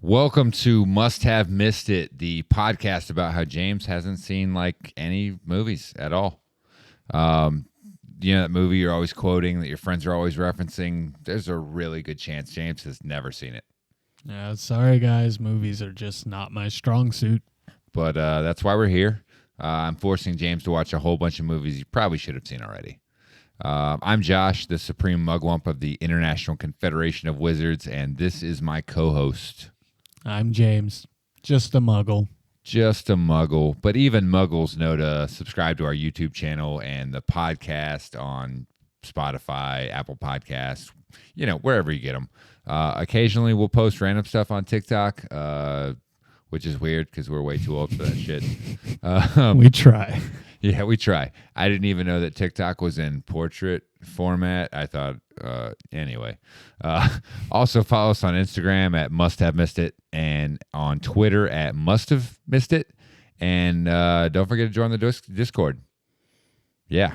Welcome to Must Have Missed It, the podcast about how James hasn't seen like any movies at all. That movie you're always quoting, that your friends are always referencing. There's a really good chance James has never seen it. Sorry, guys. Movies are just not my strong suit. But that's why we're here. I'm forcing James to watch a whole bunch of movies you probably should have seen already. I'm Josh, the supreme mugwump of the International Confederation of Wizards, and this is my co-host. I'm James, just a muggle. Just a muggle, but even muggles know to subscribe to our YouTube channel and the podcast on Spotify, Apple Podcasts, wherever you get them. Occasionally we'll post random stuff on TikTok, which is weird because we're way too old for that shit. We try. Yeah, we try. I didn't even know that TikTok was in portrait format. I thought, anyway. Also follow us on Instagram at Must Have Missed It and on Twitter at Must Have Missed It. And don't forget to join the Discord. Yeah.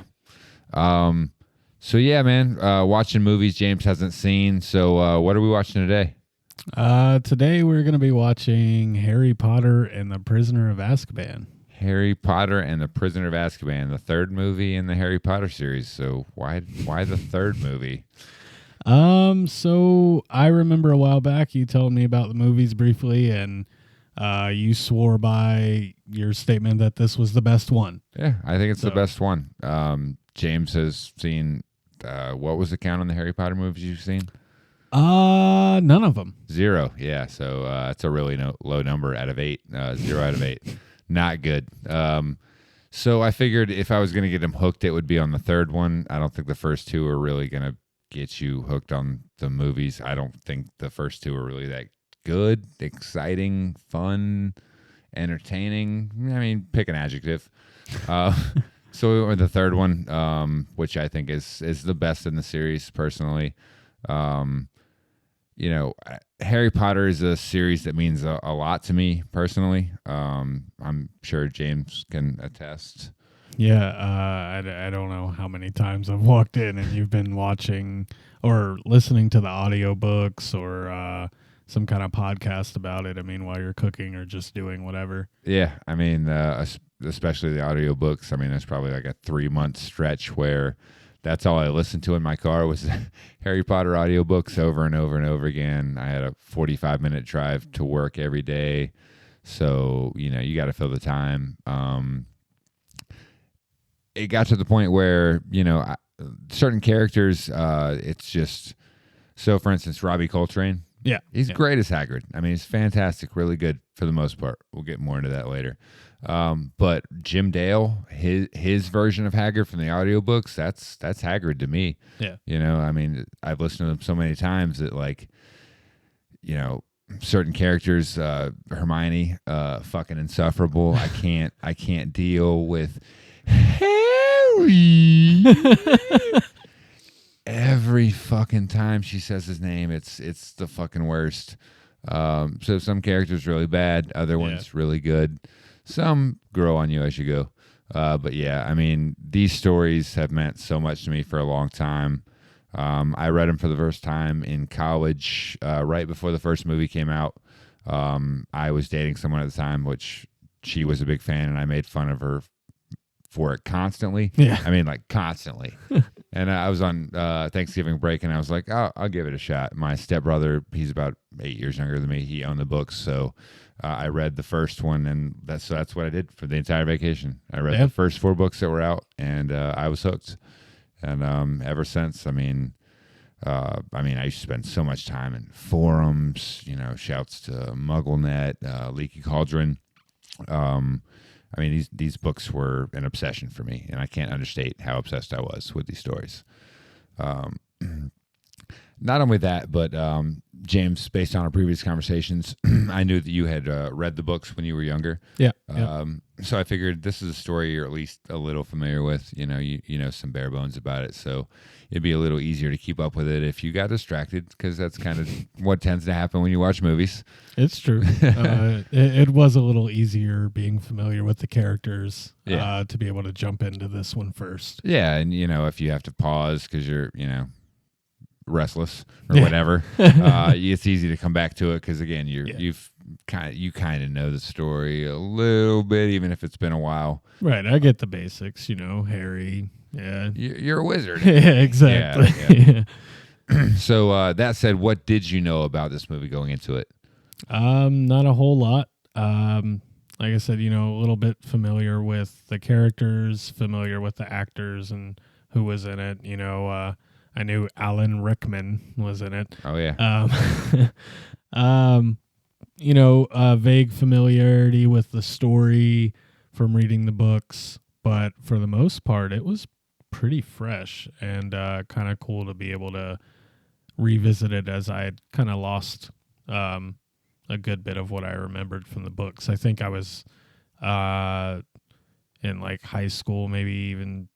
So yeah, man, watching movies James hasn't seen. So what are we watching today? Today we're going to be watching Harry Potter and the Prisoner of Azkaban. Harry Potter and the Prisoner of Azkaban, the third movie in the Harry Potter series. So why the third movie? So I remember a while back you told me about the movies briefly, and you swore by your statement that this was the best one. Yeah, I think it's the best one. James has seen, what was the count on the Harry Potter movies you've seen? None of them. 0. Yeah, so it's a really low number out of 8. 0 out of 8. Not good. So I figured if I was going to get him hooked, it would be on the third one. I don't think the first two are really going to get you hooked on the movies. I don't think the first two are really that good, exciting, fun, entertaining. I mean, pick an adjective. So we went with the third one, which I think is the best in the series, personally. Harry Potter is a series that means a lot to me personally. I'm sure James can attest. Yeah, I don't know how many times I've walked in and you've been watching or listening to the audiobooks or some kind of podcast about it. I mean, while you're cooking or just doing whatever. Yeah, I mean, especially the audiobooks. I mean, there's probably like a 3-month stretch where that's all I listened to in my car was Harry Potter audiobooks over and over and over again. I had a 45-minute drive to work every day. So, you got to fill the time. It got to the point where, certain characters, it's just... So, for instance, Robbie Coltrane. Yeah. He's great as Hagrid. I mean, he's fantastic, really good for the most part. We'll get more into that later. But Jim Dale, his version of Hagrid from the audiobooks, that's Hagrid to me. Yeah. I mean, I've listened to them so many times that certain characters, Hermione, fucking insufferable. I can't deal with Harry. Every fucking time she says his name, it's the fucking worst. So some characters really bad, other ones really good. Some grow on you as you go. But yeah, I mean, these stories have meant so much to me for a long time. I read them for the first time in college, right before the first movie came out. I was dating someone at the time, which she was a big fan, and I made fun of her for it constantly. Yeah. I mean, like constantly. And I was on Thanksgiving break, and I was like, oh, I'll give it a shot. My stepbrother, he's about 8 years younger than me. He owned the books, so I read the first one, and that's what I did for the entire vacation. I read the first 4 books that were out, and I was hooked. And ever since, I used to spend so much time in forums, shouts to MuggleNet, Leaky Cauldron. These books were an obsession for me, and I can't understate how obsessed I was with these stories. Not only that, but James, based on our previous conversations, I knew that you had read the books when you were younger. Yeah. So I figured this is a story you're at least a little familiar with. You know some bare bones about it, so it'd be a little easier to keep up with it if you got distracted, because that's kind of what tends to happen when you watch movies. It's true. It was a little easier being familiar with the characters to be able to jump into this one first. Yeah, and if you have to pause because you're restless or whatever, it's easy to come back to it because again, you kind of know the story a little bit, even if it's been a while. Right, I get the basics. Harry. Yeah, You're a wizard. yeah, exactly. Yeah. So that said, what did you know about this movie going into it? Not a whole lot. Like I said, a little bit familiar with the characters, familiar with the actors and who was in it. I knew Alan Rickman was in it. Oh yeah. Vague familiarity with the story from reading the books, but for the most part, it was pretty fresh and kind of cool to be able to revisit it as I had kind of lost a good bit of what I remembered from the books. I think I was in like high school, maybe even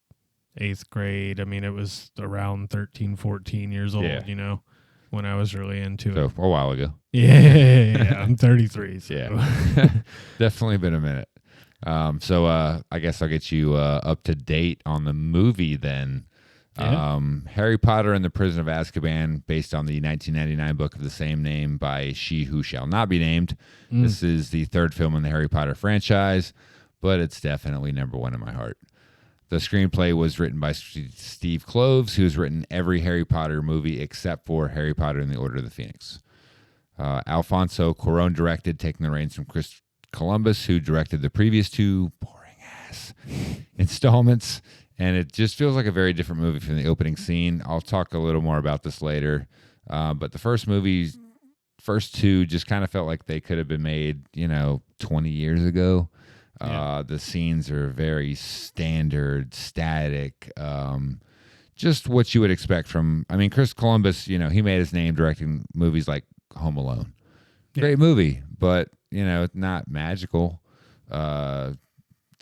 8th grade. I mean, it was around 13, 14 years old, when I was really into it. So a while ago. Yeah, I'm 33. So. Yeah, definitely been a minute. So I guess I'll get you up to date on the movie then. Yeah. Harry Potter and the Prison of Azkaban, based on the 1999 book of the same name by She Who Shall Not Be Named. This is the third film in the Harry Potter franchise, but it's definitely number one in my heart. The screenplay was written by Steve Kloves, who's written every Harry Potter movie except for Harry Potter and the Order of the Phoenix. Alfonso Cuarón directed, taking the reins from Chris Columbus, who directed the previous two boring-ass installments. And it just feels like a very different movie from the opening scene. I'll talk a little more about this later. But the first two just kind of felt like they could have been made, 20 years ago. The scenes are very standard, static, just what you would expect from, Chris Columbus, he made his name directing movies like Home Alone. Great movie, but, not magical.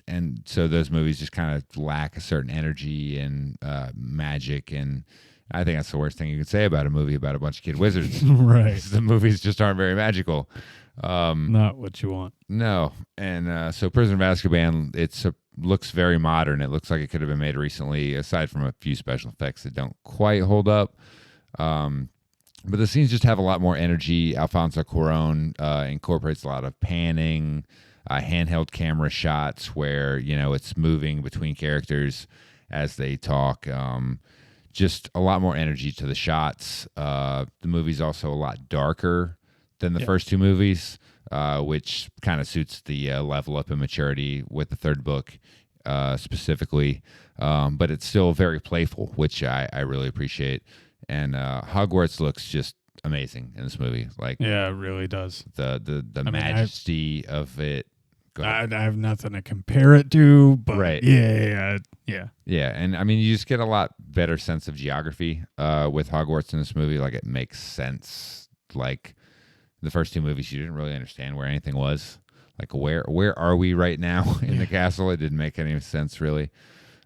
And so those movies just kind of lack a certain energy and magic. And I think that's the worst thing you could say about a movie about a bunch of kid wizards. Right. The movies just aren't very magical. Not what you want. No. And so Prison of Azkaban, looks very modern. It looks like it could have been made recently, aside from a few special effects that don't quite hold up. But the scenes just have a lot more energy. Alfonso Cuarón incorporates a lot of panning, handheld camera shots where, it's moving between characters as they talk. Just a lot more energy to the shots. The movie's also a lot darker than the first two movies, which kind of suits the level up in maturity with the third book specifically. But it's still very playful, which I really appreciate. And Hogwarts looks just amazing in this movie. Like, yeah, it really does. The majesty of it. I have nothing to compare it to, but right. Yeah. And you just get a lot better sense of geography with Hogwarts in this movie. Like, it makes sense. Like, the first two movies, you didn't really understand where anything was. Like, where are we right now in the castle? It didn't make any sense, really.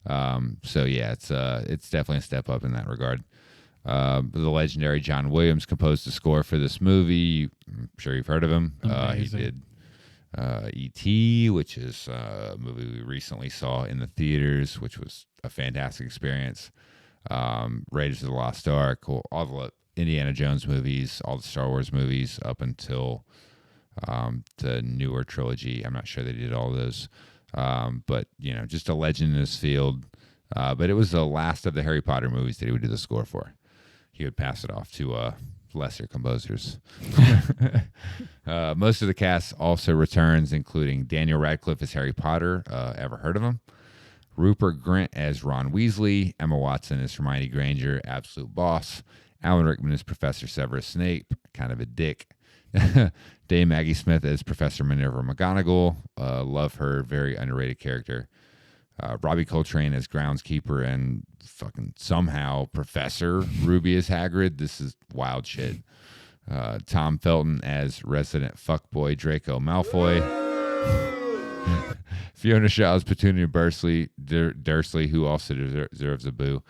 So yeah, it's definitely a step up in that regard. The legendary John Williams composed the score for this movie. I'm sure you've heard of him. He did E.T., which is a movie we recently saw in the theaters, which was a fantastic experience. Raiders of the Lost Ark, all the Indiana Jones movies, all the Star Wars movies up until the newer trilogy. I'm not sure they did all of those. But, just a legend in his field. But it was the last of the Harry Potter movies that he would do the score for. He would pass it off to lesser composers. Most of the cast also returns, including Daniel Radcliffe as Harry Potter. Ever heard of him? Rupert Grint as Ron Weasley. Emma Watson as Hermione Granger, absolute boss. Alan Rickman as Professor Severus Snape, kind of a dick. Dame Maggie Smith as Professor Minerva McGonagall. Love her, very underrated character. Robbie Coltrane as groundskeeper and fucking somehow Professor Rubius Hagrid. This is wild shit. Tom Felton as resident fuckboy Draco Malfoy. Fiona Shaw as Petunia Dursley, who also deserves a boo.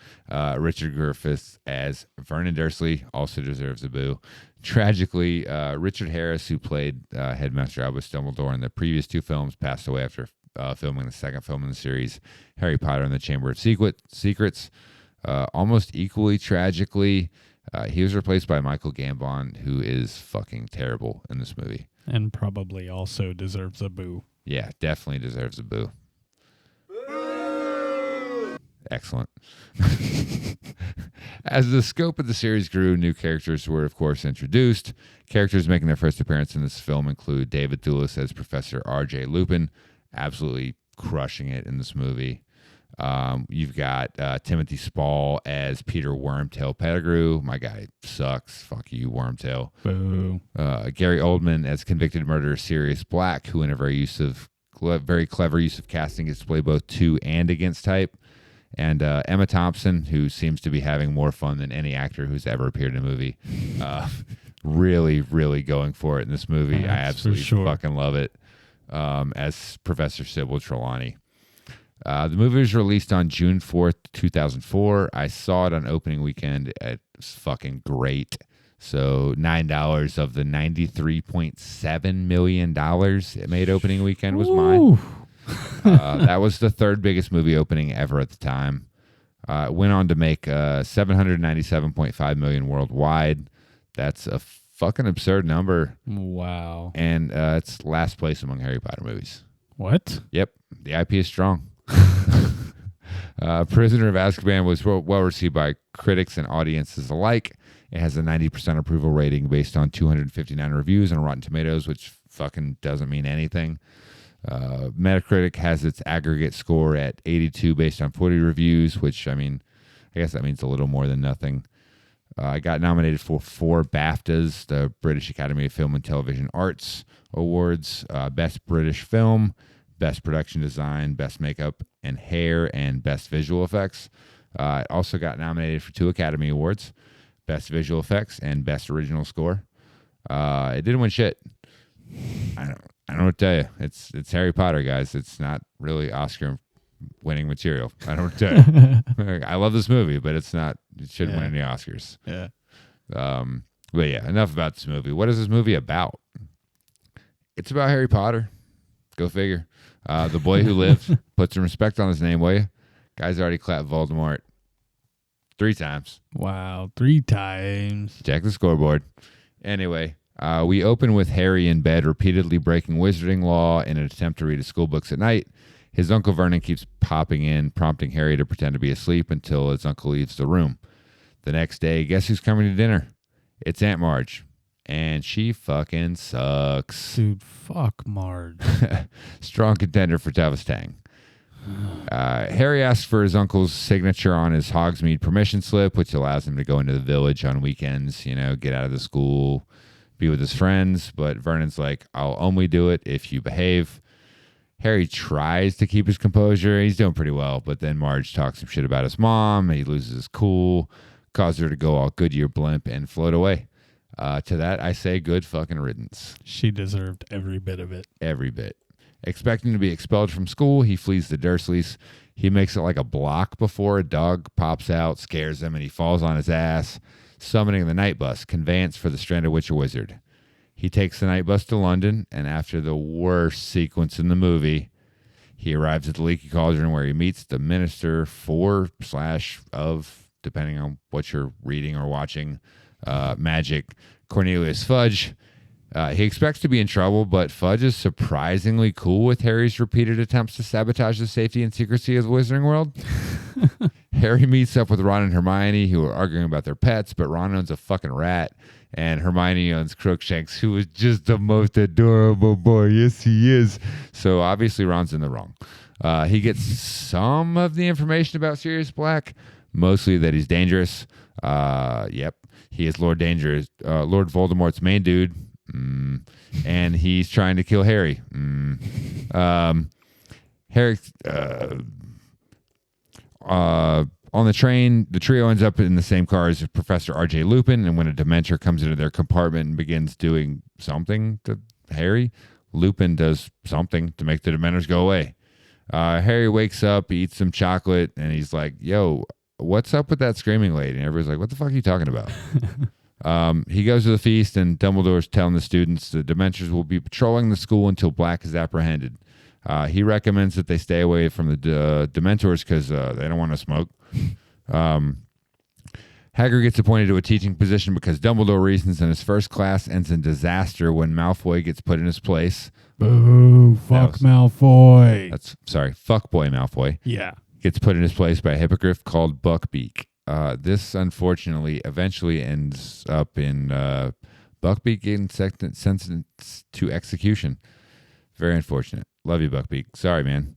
Richard Griffiths as Vernon Dursley, also deserves a boo. Tragically, Richard Harris, who played Headmaster Albus Dumbledore in the previous two films, passed away after filming the second film in the series, Harry Potter and the Chamber of Secrets. Almost equally tragically, He was replaced by Michael Gambon, who is fucking terrible in this movie. And probably also deserves a boo. Yeah, definitely deserves a boo. Excellent. As the scope of the series grew, new characters were, of course, introduced. Characters making their first appearance in this film include David Thewlis as Professor R.J. Lupin, absolutely crushing it in this movie. You've got Timothy Spall as Peter Wormtail Pettigrew. My guy sucks. Fuck you, Wormtail. Boo. Gary Oldman as convicted murderer Sirius Black, who in a very clever use of casting gets to play both to and against type. And Emma Thompson, who seems to be having more fun than any actor who's ever appeared in a movie. Really, really going for it in this movie. I absolutely fucking love it as Professor Sybil Trelawney. The movie was released on June 4th, 2004. I saw it on opening weekend. It's fucking great. So $9 of the $93.7 million it made opening weekend was mine. That was the third biggest movie opening ever at the time. It went on to make $797.5 million worldwide. That's a fucking absurd number. Wow. And it's last place among Harry Potter movies. What? Yep. The IP is strong. Prisoner of Azkaban was well received by critics and audiences alike. It has a 90% approval rating based on 259 reviews on Rotten Tomatoes, which fucking doesn't mean anything. Metacritic has its aggregate score at 82 based on 40 reviews, which, I mean, I guess that means a little more than nothing. I got nominated for 4 BAFTAs, the British Academy of Film and Television Arts Awards, Best British Film, Best Production Design, Best Makeup and Hair, and Best Visual Effects. I also got nominated for 2 Academy Awards, Best Visual Effects and Best Original Score. It didn't win shit. I don't know what to tell you. It's Harry Potter, guys. It's not really Oscar-winning material. I don't know what to tell you. I love this movie, but it shouldn't win any Oscars. Yeah. But yeah, enough about this movie. What is this movie about? It's about Harry Potter. Go figure. The boy who lives. Put some respect on his name, will you? Guy's already clapped Voldemort 3 times. Wow, 3 times. Check the scoreboard. Anyway, we open with Harry in bed, repeatedly breaking wizarding law in an attempt to read his school books at night. His Uncle Vernon keeps popping in, prompting Harry to pretend to be asleep until his uncle leaves the room. The next day, guess who's coming to dinner? It's Aunt Marge. And she fucking sucks. Dude, fuck Marge. Strong contender for toughest tang. Harry asks for his uncle's signature on his Hogsmeade permission slip, which allows him to go into the village on weekends, get out of the school, be with his friends. But Vernon's like, I'll only do it if you behave. Harry tries to keep his composure. He's doing pretty well. But then Marge talks some shit about his mom. He loses his cool, causes her to go all Goodyear blimp and float away. To that, I say good fucking riddance. She deserved every bit of it. Every bit. Expecting to be expelled from school, he flees the Dursleys. He makes it like a block before a dog pops out, scares him, and he falls on his ass, summoning the night bus, conveyance for the stranded witch or wizard. He takes the night bus to London, and after the worst sequence in the movie, he arrives at the Leaky Cauldron where he meets the minister for/of, depending on what you're reading or watching, magic, Cornelius Fudge. He expects to be in trouble, but Fudge is surprisingly cool with Harry's repeated attempts to sabotage the safety and secrecy of the Wizarding World. Harry meets up with Ron and Hermione, who are arguing about their pets, but Ron owns a fucking rat, and Hermione owns Crookshanks, who is just the most adorable boy. Yes, he is. So obviously Ron's in the wrong. He gets some of the information about Sirius Black, mostly that he's dangerous. Yep. He is Lord Voldemort's main dude. And he's trying to kill Harry. Harry, on the train, the trio ends up in the same car as Professor R.J. Lupin, and when a Dementor comes into their compartment and begins doing something to Harry, Lupin does something to make the Dementors go away. Harry wakes up, eats some chocolate, and he's like, yo, what's up with that screaming lady? And everybody's like, what the fuck are you talking about? He goes to the feast, and Dumbledore's telling the students the Dementors will be patrolling the school until Black is apprehended. He recommends that they stay away from the Dementors because they don't want to smoke. Hagrid gets appointed to a teaching position because Dumbledore reasons, and his first class ends in disaster when Malfoy gets put in his place. Boo, fuck Malfoy. Fuckboy Malfoy. Yeah. Gets put in his place by a hippogriff called Buckbeak. This, unfortunately, eventually ends up in Buckbeak getting sentenced to execution. Very unfortunate. Love you, Buckbeak. Sorry, man.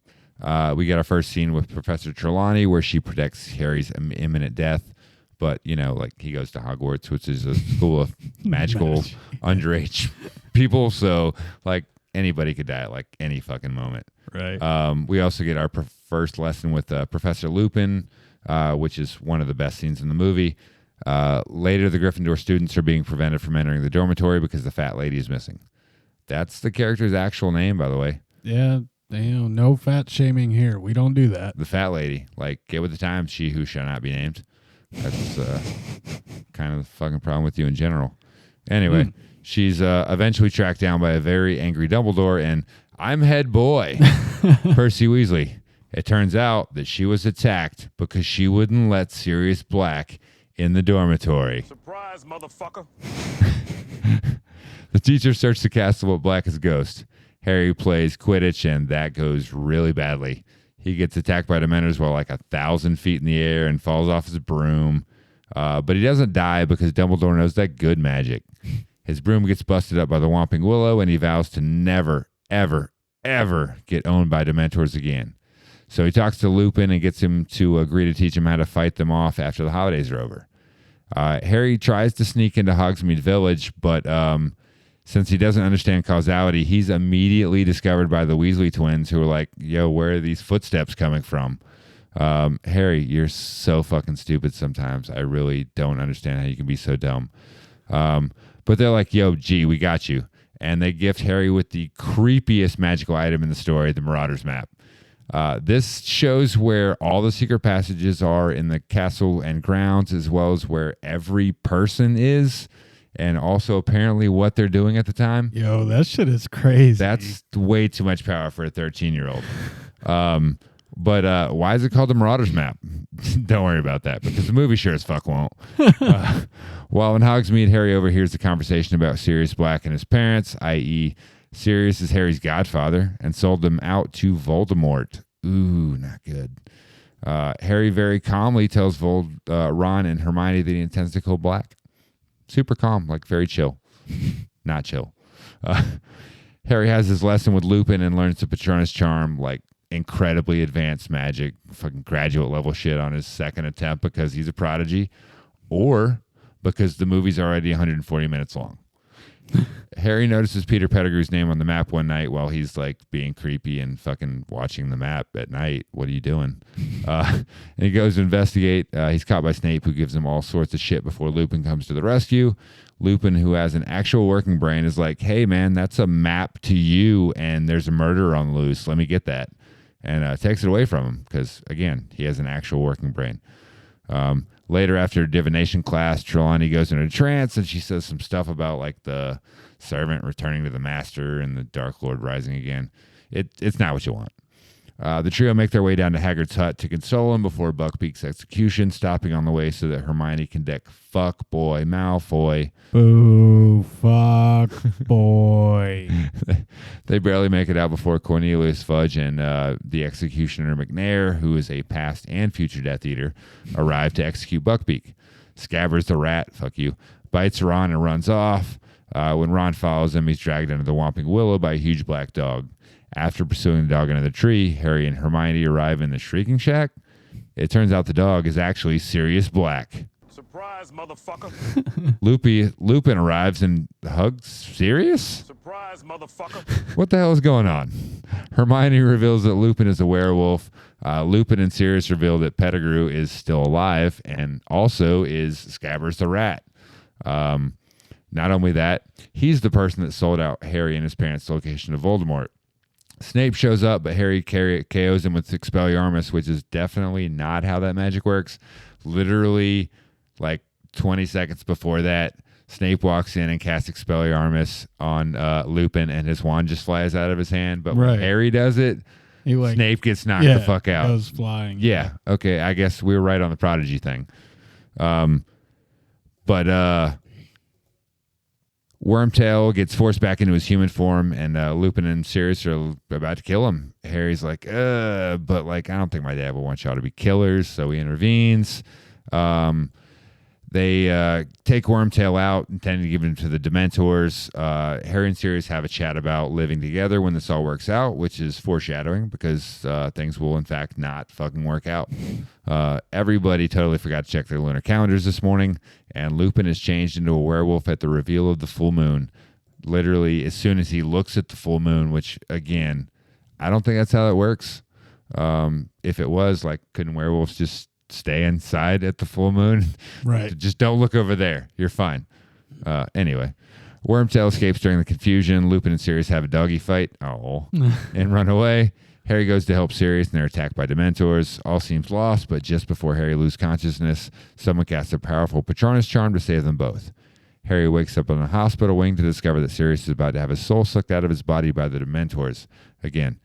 We get our first scene with Professor Trelawney where she predicts Harry's imminent death. But, you know, like, he goes to Hogwarts, which is a school of magical underage people. So, like, anybody could die at, like, any fucking moment. Right. We also get our first lesson with Professor Lupin, which is one of the best scenes in the movie. Later, the Gryffindor students are being prevented from entering the dormitory because the fat lady is missing. That's the character's actual name, by the way. Yeah, no fat shaming here. We don't do that. The fat lady. Like, get with the times, she who shall not be named. That's kind of the fucking problem with you in general. Anyway, she's eventually tracked down by a very angry Dumbledore, and I'm head boy, Percy Weasley. It turns out that she was attacked because she wouldn't let Sirius Black in the dormitory. Surprise, motherfucker. The teacher searched the castle with Black as a ghost. Harry plays Quidditch, and that goes really badly. He gets attacked by Dementors while like 1,000 feet in the air and falls off his broom. But he doesn't die because Dumbledore knows that good magic. His broom gets busted up by the Whomping Willow, and he vows to never, ever, ever get owned by Dementors again. So he talks to Lupin and gets him to agree to teach him how to fight them off after the holidays are over. Harry tries to sneak into Hogsmeade Village, but since he doesn't understand causality, he's immediately discovered by the Weasley twins, who are like, yo, where are these footsteps coming from? Harry, you're so fucking stupid sometimes. I really don't understand how you can be so dumb. But they're like, yo, G, we got you. And they gift Harry with the creepiest magical item in the story, the Marauders map. This shows where all the secret passages are in the castle and grounds, as well as where every person is. And also apparently what they're doing at the time. Yo, that shit is crazy. That's way too much power for a 13-year-old. But why is it called the Marauders map? Don't worry about that, because the movie sure as fuck won't. While in Hogsmeade, Harry overhears the conversation about Sirius Black and his parents, i.e. Sirius is Harry's godfather, and sold them out to Voldemort. Ooh, not good. Harry very calmly tells Ron and Hermione that he intends to kill Black. Super calm, like very chill. Not chill. Harry has his lesson with Lupin and learns the Patronus charm, like incredibly advanced magic, fucking graduate level shit on his second attempt because he's a prodigy, or because the movie's already 140 minutes long. Harry notices Peter Pettigrew's name on the map one night while he's like being creepy and fucking watching the map at night. What are you doing? And he goes to investigate. He's caught by Snape, who gives him all sorts of shit before Lupin comes to the rescue. Lupin, who has an actual working brain, is like, hey man, that's a map to you and there's a murderer on the loose. Let me get that. And takes it away from him because, again, he has an actual working brain. Later, after divination class, Trelawney goes into a trance and she says some stuff about like the servant returning to the master and the Dark Lord rising again. It's not what you want. The trio make their way down to Hagrid's hut to console him before Buckbeak's execution, stopping on the way so that Hermione can deck fuck boy Malfoy. Boo, fuck boy. They barely make it out before Cornelius Fudge and the executioner McNair, who is a past and future Death Eater, arrive to execute Buckbeak. Scabbers the rat, fuck you, bites Ron and runs off. When Ron follows him, he's dragged under the Whomping Willow by a huge black dog. After pursuing the dog into the tree, Harry and Hermione arrive in the Shrieking Shack. It turns out the dog is actually Sirius Black. Surprise, motherfucker. Lupin arrives and hugs Sirius? Surprise, motherfucker. What the hell is going on? Hermione reveals that Lupin is a werewolf. Lupin and Sirius reveal that Pettigrew is still alive and also is Scabbers the rat. Not only that, he's the person that sold out Harry and his parents' location to Voldemort. Snape shows up, but Harry KOs him with Expelliarmus, which is definitely not how that magic works. Literally, like 20 seconds before that, Snape walks in and casts Expelliarmus on Lupin, and his wand just flies out of his hand. But when Harry does it, Snape gets knocked the fuck out. Goes flying. Yeah. Okay, I guess we were right on the prodigy thing. But Wormtail gets forced back into his human form, and Lupin and Sirius are about to kill him. Harry's like, but like, I don't think my dad will want y'all to be killers, so he intervenes. They take Wormtail out, intending to give him to the Dementors. Harry and Sirius have a chat about living together when this all works out, which is foreshadowing because things will, in fact, not fucking work out. Everybody totally forgot to check their lunar calendars this morning, and Lupin is changed into a werewolf at the reveal of the full moon. Literally, as soon as he looks at the full moon, which, again, I don't think that's how it works. If it was, like, couldn't werewolves just stay inside at the full moon? Right. Just don't look over there. You're fine. Anyway, Wormtail escapes during the confusion. Lupin and Sirius have a doggy fight. Oh, and run away. Harry goes to help Sirius, and they're attacked by Dementors. All seems lost, but just before Harry loses consciousness, someone casts a powerful Patronus charm to save them both. Harry wakes up on a hospital wing to discover that Sirius is about to have his soul sucked out of his body by the Dementors. Again,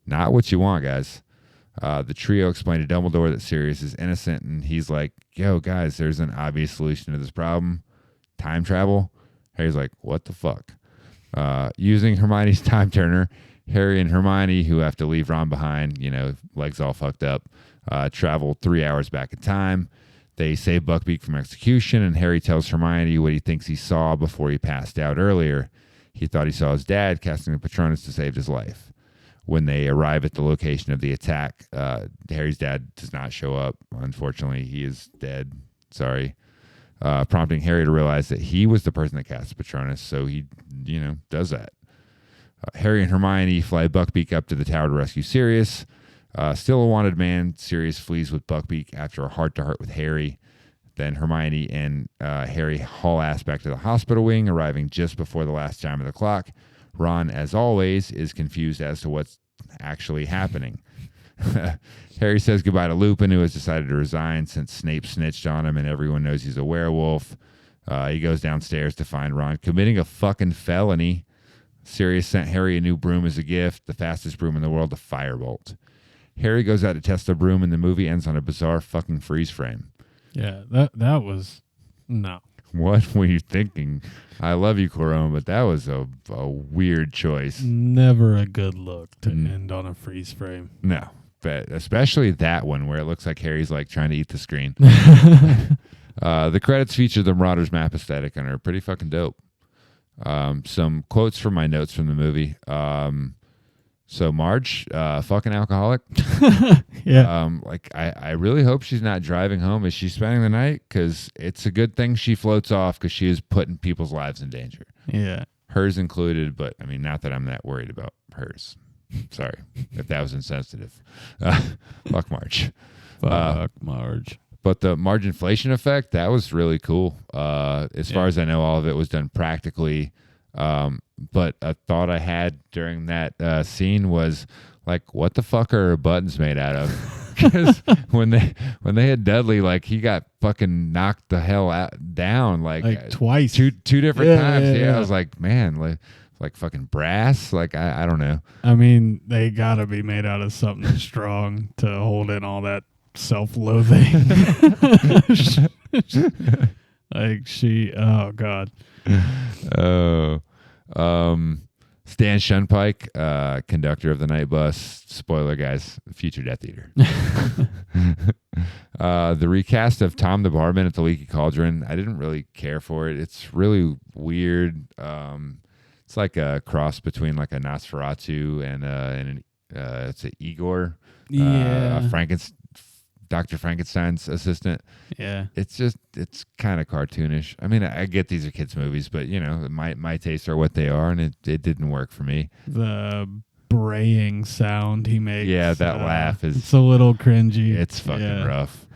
not what you want, guys. The trio explained to Dumbledore that Sirius is innocent, and he's like, yo, guys, there's an obvious solution to this problem. Time travel. Harry's like, what the fuck? Using Hermione's time turner, Harry and Hermione, who have to leave Ron behind, legs all fucked up, travel 3 hours back in time. They save Buckbeak from execution, and Harry tells Hermione what he thinks he saw before he passed out earlier. He thought he saw his dad casting the Patronus to save his life. When they arrive at the location of the attack, Harry's dad does not show up. Unfortunately, he is dead. Sorry. Prompting Harry to realize that he was the person that cast the Patronus, so he, does that. Harry and Hermione fly Buckbeak up to the tower to rescue Sirius. Still a wanted man, Sirius flees with Buckbeak after a heart-to-heart with Harry. Then Hermione and Harry haul ass back to the hospital wing, arriving just before the last chime of the clock. Ron, as always, is confused as to what's actually happening. Harry says goodbye to Lupin, who has decided to resign since Snape snitched on him and everyone knows he's a werewolf. He goes downstairs to find Ron committing a fucking felony. Sirius sent Harry a new broom as a gift, the fastest broom in the world, the Firebolt. Harry goes out to test the broom, and the movie ends on a bizarre fucking freeze frame. Yeah, that was... No. What were you thinking? I love you, Corone, but that was a weird choice. Never a good look to end on a freeze frame. No, but especially that one where it looks like Harry's like trying to eat the screen. The credits feature the Marauders map aesthetic and are pretty fucking dope. Some quotes from my notes from the movie. So Marge, fucking alcoholic. Yeah. I really hope she's not driving home. Is she spending the night? Because it's a good thing she floats off because she is putting people's lives in danger. Yeah. Hers included, but I mean, not that I'm that worried about hers. Sorry if that was insensitive. Fuck Marge. Fuck Marge. But the Marge inflation effect, that was really cool. As far as I know, all of it was done practically. But a thought I had during that scene was like, what the fuck are her buttons made out of? Because when they had Dudley, like he got fucking knocked the hell down like twice, two different times. Yeah. I was like, man, like fucking brass. Like I don't know. I mean, they gotta be made out of something strong to hold in all that self-loathing. Like oh god. Stan Shunpike, conductor of the night bus. Spoiler, guys, future Death Eater. The recast of Tom the Barman at the Leaky Cauldron, I didn't really care for it. It's really weird. It's like a cross between like a Nosferatu and it's an Igor. Yeah. Dr. Frankenstein's assistant. Yeah. It's kind of cartoonish. I mean, I get these are kids' movies, but my tastes are what they are, and it didn't work for me. The braying sound he makes. Yeah, that laugh is... It's a little cringy. It's fucking rough.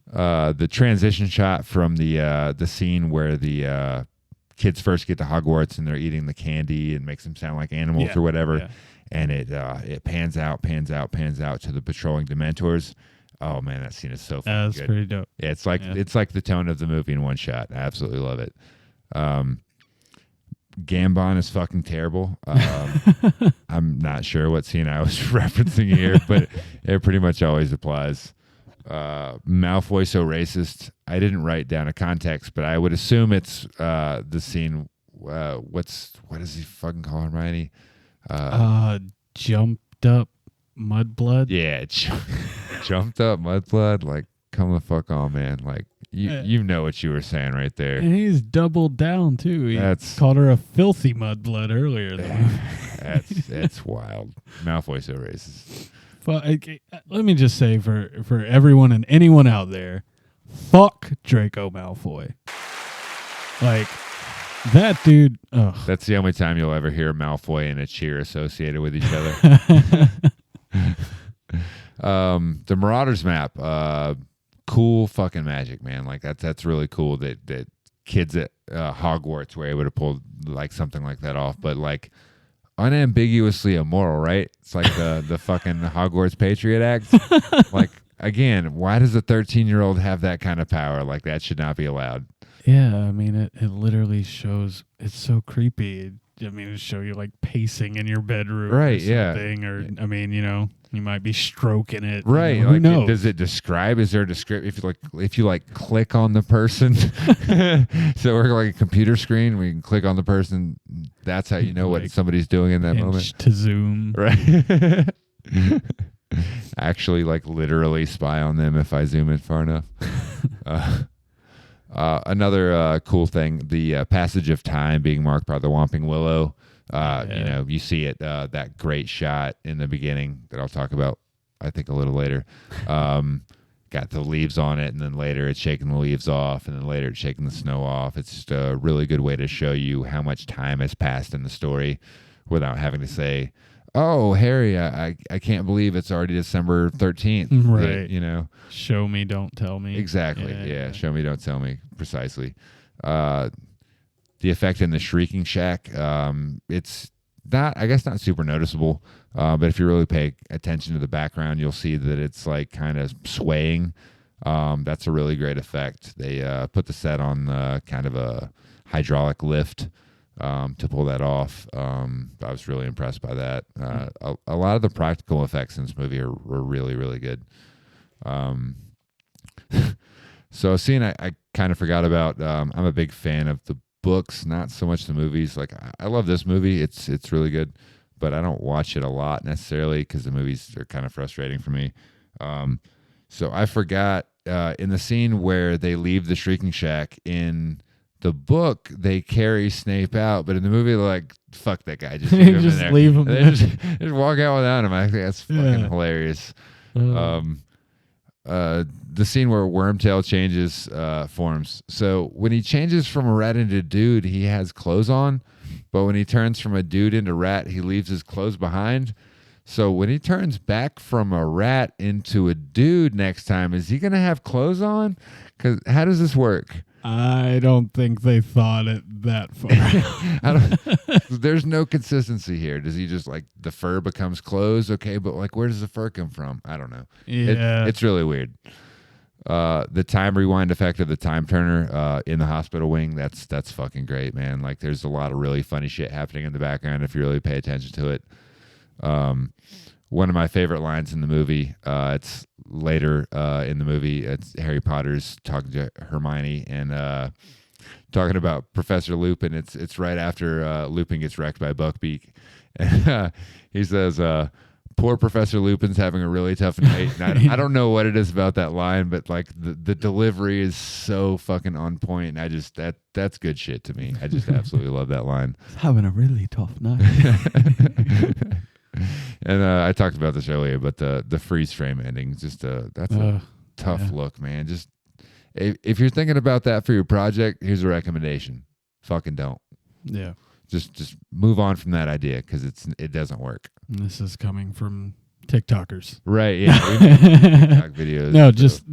The transition shot from the scene where the kids first get to Hogwarts and they're eating the candy and makes them sound like animals or whatever, and it pans out to the patrolling Dementors. Oh man, that scene is so fucking good. That's pretty dope. Yeah, it's like the tone of the movie in one shot. I absolutely love it. Gambon is fucking terrible. I'm not sure what scene I was referencing here, but it pretty much always applies. Malfoy so racist. I didn't write down a context, but I would assume it's the scene. What does he fucking call Hermione? Jumped up mudblood. Yeah, jumped up mudblood. Like, come the fuck on, man. Like, you know what you were saying right there. And he's doubled down too. He called her a filthy mudblood earlier. That's wild. Malfoy so racist. But let me just say for everyone and anyone out there, fuck Draco Malfoy. Like, that dude. Ugh. That's the only time you'll ever hear Malfoy and a cheer associated with each other. The Marauders map, cool fucking magic, man. Like that's really cool that kids at Hogwarts were able to pull like something like that off. But like, unambiguously immoral, right? It's like the fucking Hogwarts Patriot Act. Like, again, why does a 13-year-old have that kind of power? Like, that should not be allowed. Yeah, I mean, it literally shows. It's so creepy. I mean, it show you like pacing in your bedroom, right? Or something, or I mean, you know, you might be stroking it, right? You know, who like, knows? Does it describe? Is there a description? If you click on the person, so we're like a computer screen, we can click on the person. That's how you know what somebody's doing in that moment. To zoom, right? Actually, like literally spy on them if I zoom in far enough. Another cool thing, the passage of time being marked by the Whomping Willow. You know, you see it, that great shot in the beginning that I'll talk about, I think, a little later. Got the leaves on it, and then later it's shaking the leaves off, and then later it's shaking the snow off. It's just a really good way to show you how much time has passed in the story without having to say, oh, Harry, I can't believe it's already December 13th. Right. You know? Show me, don't tell me. Exactly. Yeah. Show me, don't tell me. Precisely. The effect in the Shrieking Shack, it's not, I guess, not super noticeable. But if you really pay attention to the background, you'll see that it's like kind of swaying. That's a really great effect. They put the set on kind of a hydraulic lift to pull that off. I was really impressed by that. A lot of the practical effects in this movie were really, really good. So a scene I kind of forgot about. I'm a big fan of the books, not so much the movies. Like, I love this movie. It's really good, but I don't watch it a lot necessarily because the movies are kind of frustrating for me. So I forgot in the scene where they leave the Shrieking Shack in the book, they carry Snape out, but in the movie, they're like, fuck that guy. Just leave him in there. Leave him there. Just walk out without him. I think that's fucking hilarious. The scene where Wormtail changes forms. So when he changes from a rat into a dude, he has clothes on, but when he turns from a dude into rat, he leaves his clothes behind. So when he turns back from a rat into a dude next time, is he going to have clothes on? Because how does this work? I don't think they thought it that far. There's no consistency here. Does he just like the fur becomes clothes? Okay, but like where does the fur come from? I don't know. Yeah, it's really weird. The time rewind effect of the time turner in the hospital wing, that's fucking great, man. Like there's a lot of really funny shit happening in the background if you really pay attention to it. One of my favorite lines in the movie, it's later in the movie, it's Harry Potter's talking to Hermione and talking about Professor Lupin. It's right after Lupin gets wrecked by Buckbeak. And he says, poor Professor Lupin's having a really tough night. And I don't know what it is about that line, but like the delivery is so fucking on point. And that's good shit to me. I just absolutely love that line. He's having a really tough night. And I talked about this earlier, but the freeze frame ending, just that's a tough look, man. Just if you're thinking about that for your project, here's a recommendation: fucking don't. Yeah, just move on from that idea because it doesn't work. And this is coming from TikTokers, right? Yeah, we make TikTok videos. No, just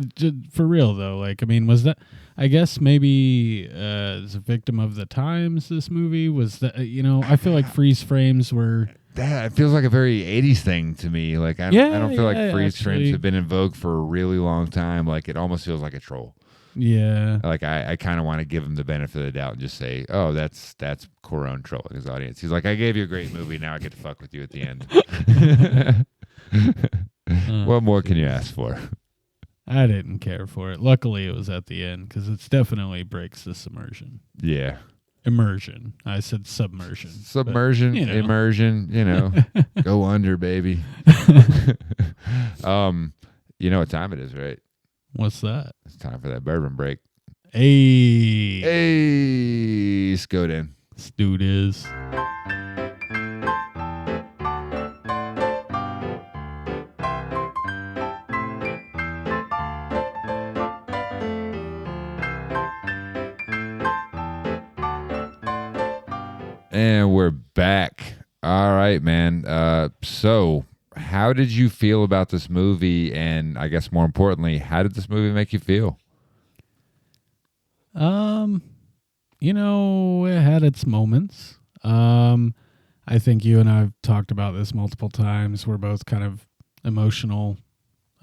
for real though. Like, I mean, was that? I guess maybe as a victim of the times. This movie was that. I feel like freeze frames were. It feels like a very 80s thing to me. Like I don't feel like freeze frames have been in vogue for a really long time. Like it almost feels like a troll. Yeah. Like I kind of want to give him the benefit of the doubt and just say, oh, that's Corone trolling his audience. He's like, I gave you a great movie. Now I get to fuck with you at the end. What more can you ask for? I didn't care for it. Luckily, it was at the end because it definitely breaks the submersion. Yeah. Immersion. I said submersion. Submersion, but, immersion, go under, baby. You know what time it is, right? What's that? It's time for that bourbon break. Hey. Hey, Scoot in. Let's do this. And we're back. All right, man. So how did you feel about this movie? And I guess more importantly, how did this movie make you feel? It had its moments. I think you and I have talked about this multiple times. We're both kind of emotional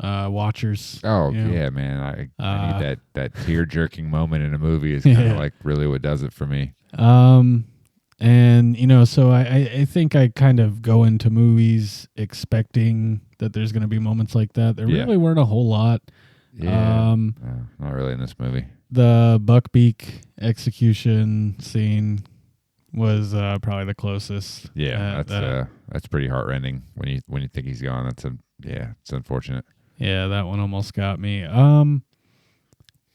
watchers. Oh, you know? yeah, man. I need that tear-jerking moment in a movie is kind of like really what does it for me. And, so I think I kind of go into movies expecting that there's going to be moments like that. There really weren't a whole lot. Yeah. Not really in this movie. The Buckbeak execution scene was probably the closest. Yeah, that's pretty heartrending when you think he's gone. It's unfortunate. Yeah, that one almost got me.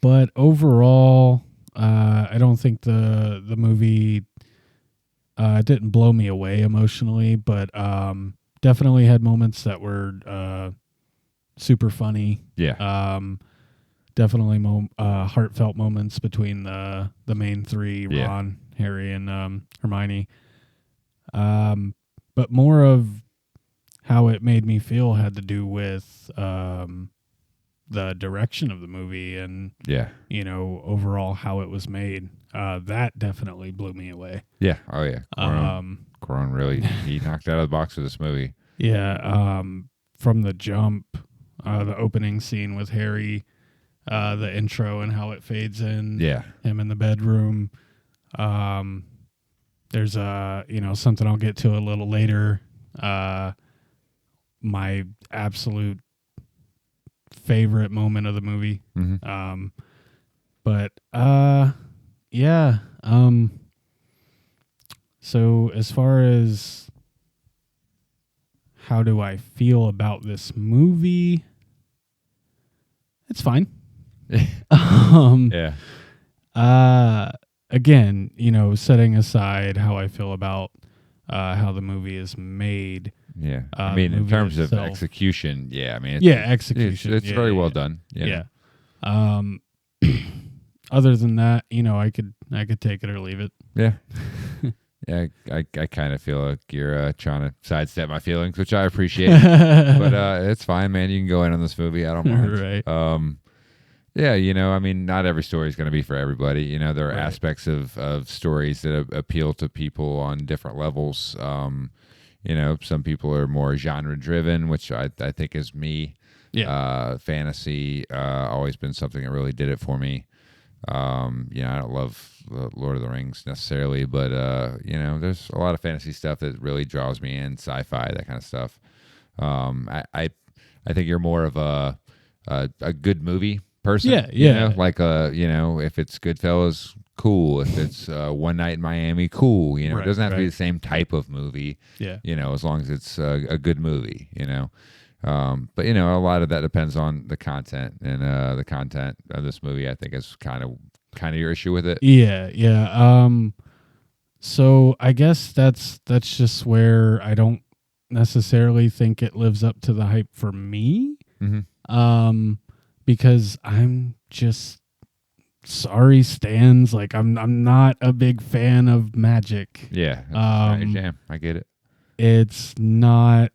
But overall, I don't think the movie didn't blow me away emotionally, but definitely had moments that were super funny. Yeah. Definitely heartfelt moments between the main three, Ron, Harry, and Hermione. But more of how it made me feel had to do with the direction of the movie and overall how it was made. That definitely blew me away. Yeah. Oh yeah. Cuarón really he knocked it out of the box with this movie. Yeah. From the jump, the opening scene with Harry, the intro and how it fades in. Yeah. Him in the bedroom. There's something I'll get to a little later. My absolute favorite moment of the movie. Mm-hmm. Yeah. So as far as how do I feel about this movie, it's fine. Yeah. Again, setting aside how I feel about how the movie is made. Yeah. I mean, in terms of execution, execution. It's very well done. Yeah. Other than that, I could take it or leave it. Yeah. Yeah, I kind of feel like you're trying to sidestep my feelings, which I appreciate. But it's fine, man. You can go in on this movie. I don't mind. Right. Yeah, not every story is going to be for everybody. There are aspects of stories that appeal to people on different levels. Some people are more genre driven, which I think is me. Yeah. Fantasy always been something that really did it for me. I don't love Lord of the Rings necessarily, but there's a lot of fantasy stuff that really draws me in, sci-fi, that kind of stuff. I think you're more of a good movie person. Yeah. If it's Goodfellas, cool. If it's One Night in Miami, cool. It doesn't have to be the same type of movie. Yeah. As long as it's a good movie. But a lot of that depends on the content, and the content of this movie, I think, is kind of your issue with it. Yeah. So I guess that's just where I don't necessarily think it lives up to the hype for me. Mm-hmm. Because I'm just sorry, Stans. Like I'm not a big fan of magic. Yeah, that's not your jam. I get it. It's not.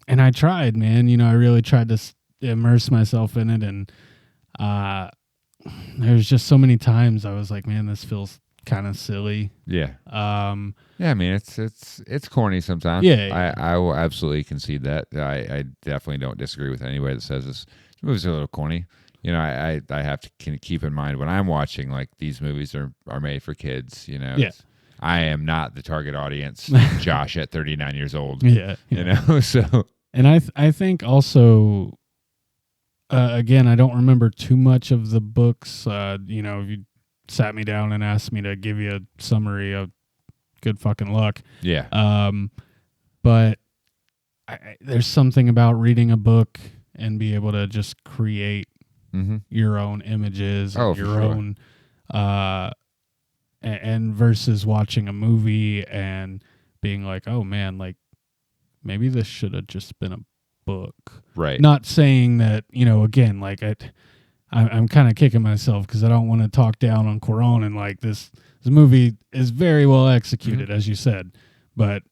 And I tried, man. I really tried to immerse myself in it, and there's just so many times I was like, man, this feels kind of silly. Yeah. Yeah, I mean, it's corny sometimes. Yeah. I will absolutely concede that. I definitely don't disagree with anybody that says this movie's a little corny. I have to keep in mind when I'm watching, like, these movies are made for kids. Yeah. I am not the target audience. Josh at 39 years old. Yeah. So. And I think also again, I don't remember too much of the books. If you sat me down and asked me to give you a summary of good fucking luck. Yeah. But there's something about reading a book and be able to just create your own images and your own, and versus watching a movie and being like, oh man, like maybe this should have just been a book. Right. Not saying that, again, like I'm kind of kicking myself because I don't want to talk down on Cuarón, and like this movie is very well executed, as you said, but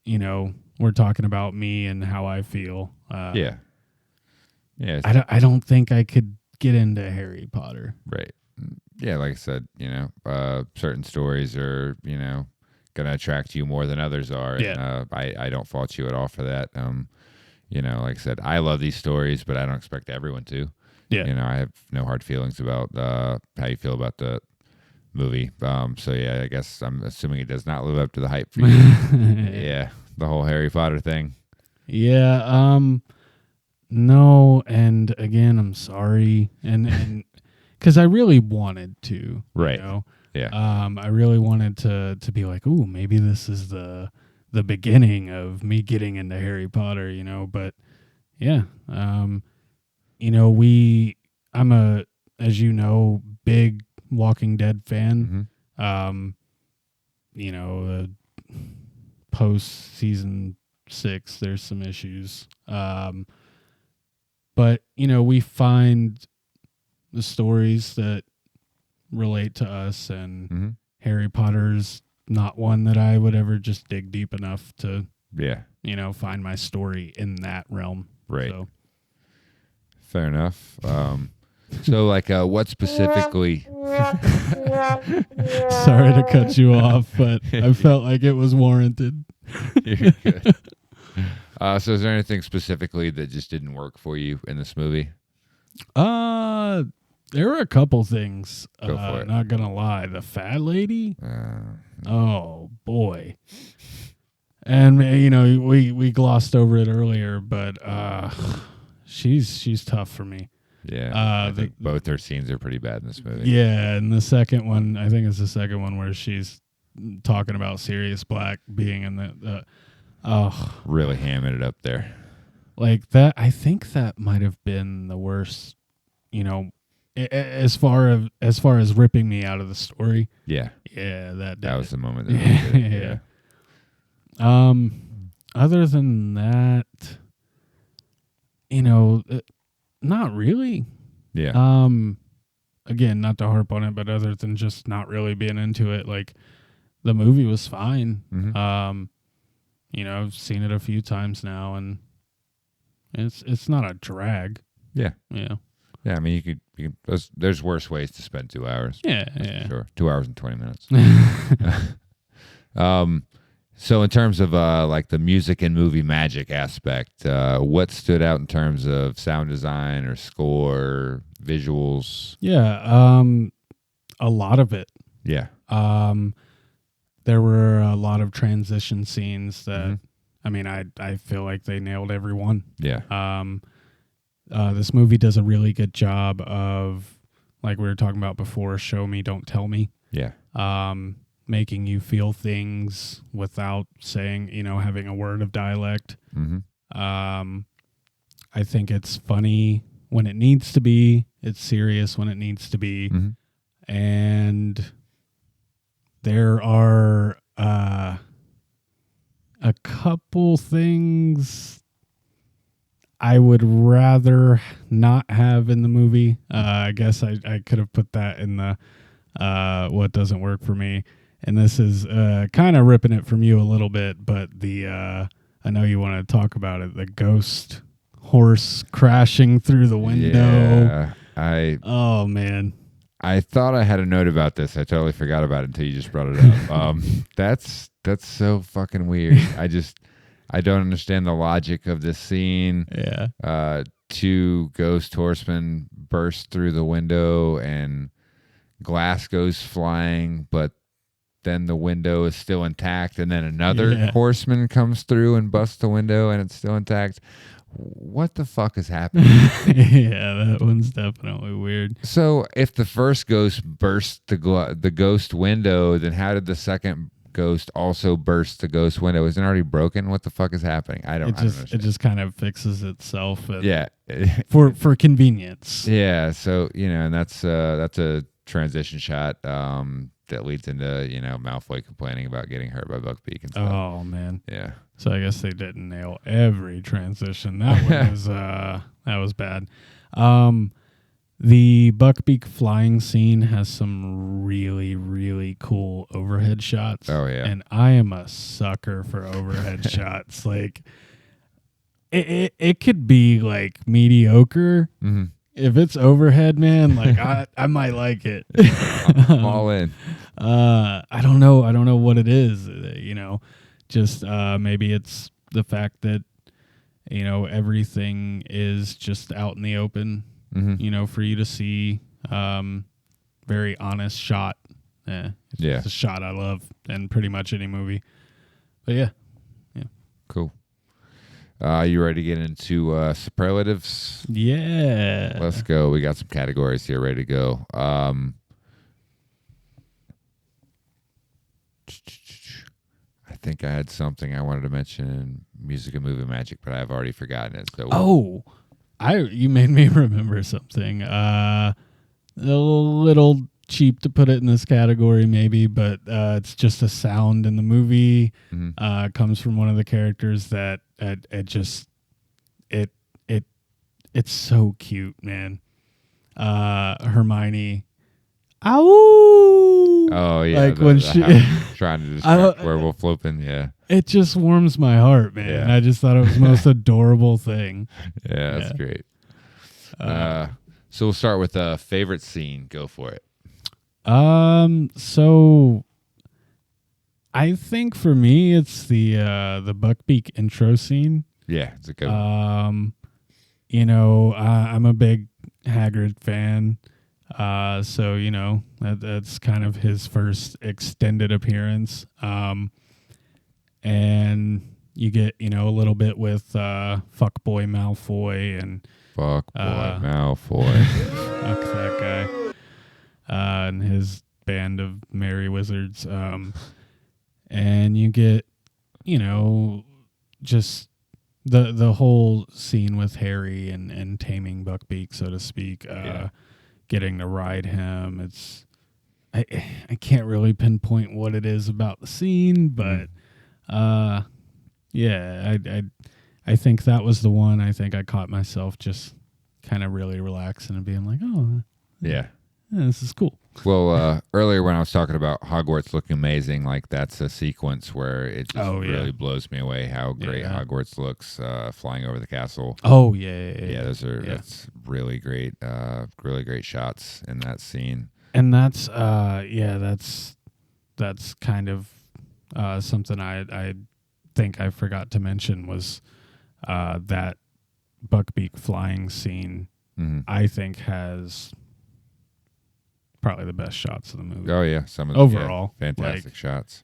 we're talking about me and how I feel. Yeah. I don't think I could get into Harry Potter. Right. Yeah, like I said, certain stories are, going to attract you more than others are. Yeah. And, I don't fault you at all for that. Like I said, I love these stories, but I don't expect everyone to. Yeah. I have no hard feelings about how you feel about the movie. So, yeah, I guess I'm assuming it does not live up to the hype for you. Yeah, the whole Harry Potter thing. Yeah. No, and again, I'm sorry. And because I really wanted to. Right. Yeah. Yeah. I really wanted to be like, ooh, maybe this is the beginning of me getting into Harry Potter, but yeah. I'm a, as you know, big Walking Dead fan. Post season 6, there's some issues. But we find the stories that relate to us, and Harry Potter's not one that I would ever just dig deep enough to, find my story in that realm. Right. So. Fair enough. So, like, what specifically? Sorry to cut you off, but I felt like it was warranted. You're good. So, is there anything specifically that just didn't work for you in this movie? There were a couple things. Go for it. Not gonna lie, the fat lady. Oh boy. And we glossed over it earlier, but she's tough for me. Yeah, I think both her scenes are pretty bad in this movie. Yeah, and the second one, I think it's the second one where she's talking about Sirius Black being in the really hamming it up there. Like that, I think that might have been the worst. As far as ripping me out of the story. Yeah. Yeah, that was the moment. That yeah. Other than that, not really. Yeah. Again, not to harp on it, but other than just not really being into it, like the movie was fine. I've seen it a few times now, and it's not a drag. Yeah. Yeah. Yeah, I mean, you could there's worse ways to spend 2 hours. Yeah, for sure. 2 hours and 20 minutes. So in terms of like the music and movie magic aspect, what stood out in terms of sound design or score, visuals? Yeah, a lot of it. Yeah. There were a lot of transition scenes that, I mean, I feel like they nailed every one. Yeah. This movie does a really good job of, like we were talking about before, show me, don't tell me. Yeah. Making you feel things without saying, having a word of dialect. I think it's funny when it needs to be. It's serious when it needs to be. And there are a couple things I would rather not have in the movie. I guess I could have put that in the what doesn't work for me. And this is kind of ripping it from you a little bit, but I know you want to talk about it. The ghost horse crashing through the window. Yeah, oh man, I thought I had a note about this. I totally forgot about it until you just brought it up. That's so fucking weird. I don't understand the logic of this scene. Yeah. 2 ghost horsemen burst through the window and glass goes flying, but then the window is still intact, and then another Yeah. horseman comes through and busts the window, and it's still intact. What the fuck is happening? Yeah, that one's definitely weird. So if the first ghost burst the ghost window, then how did the second ghost also burst the ghost window? Isn't it already broken? What the fuck is happening? I don't It just kind of fixes itself. yeah. For convenience. Yeah, so and that's a transition shot that leads into Malfoy complaining about getting hurt by Buckbeak and stuff. Oh man. Yeah. So I guess they didn't nail every transition. That was bad. The Buckbeak flying scene has some really, really cool overhead shots. Oh yeah. And I am a sucker for overhead shots. Like it could be like mediocre. Mm-hmm. If it's overhead, man, like I might like it. I'm all in. I don't know what it is. Just maybe it's the fact that everything is just out in the open. Mm-hmm. For you to see. Very honest shot. It's a shot I love in pretty much any movie. But yeah. Cool. You ready to get into superlatives? Yeah. Let's go. We got some categories here ready to go. I think I had something I wanted to mention in music and movie magic, but I've already forgotten it. So you made me remember something. A little cheap to put it in this category, maybe, but it's just a sound in the movie. Mm-hmm. Comes from one of the characters that it's so cute, man. Hermione. Ow! Oh yeah, like when she trying to distract werewolf Lupin. Yeah, it just warms my heart, man. Yeah. I just thought it was the most adorable thing. Yeah, that's great. So we'll start with a favorite scene. Go for it. So I think for me it's the Buckbeak intro scene. Yeah, it's a good one. I'm a big Hagrid fan. So that's kind of his first extended appearance. And you get a little bit with fuckboy Malfoy and Fuckboy Malfoy. fuck that guy. And his band of merry wizards. And you get just the whole scene with Harry and taming Buckbeak, so to speak. Getting to ride him. I can't really pinpoint what it is about the scene, but I think that was the one. I think I caught myself just kind of really relaxing and being like, oh Yeah. this is cool. Well, earlier when I was talking about Hogwarts looking amazing, like that's a sequence where it just really blows me away how great Hogwarts looks flying over the castle. Oh yeah. That's really great shots in that scene. And that's kind of something I think I forgot to mention was that Buckbeak flying scene. Mm-hmm. I think has probably the best shots of the movie. Oh yeah, some of overall fantastic shots.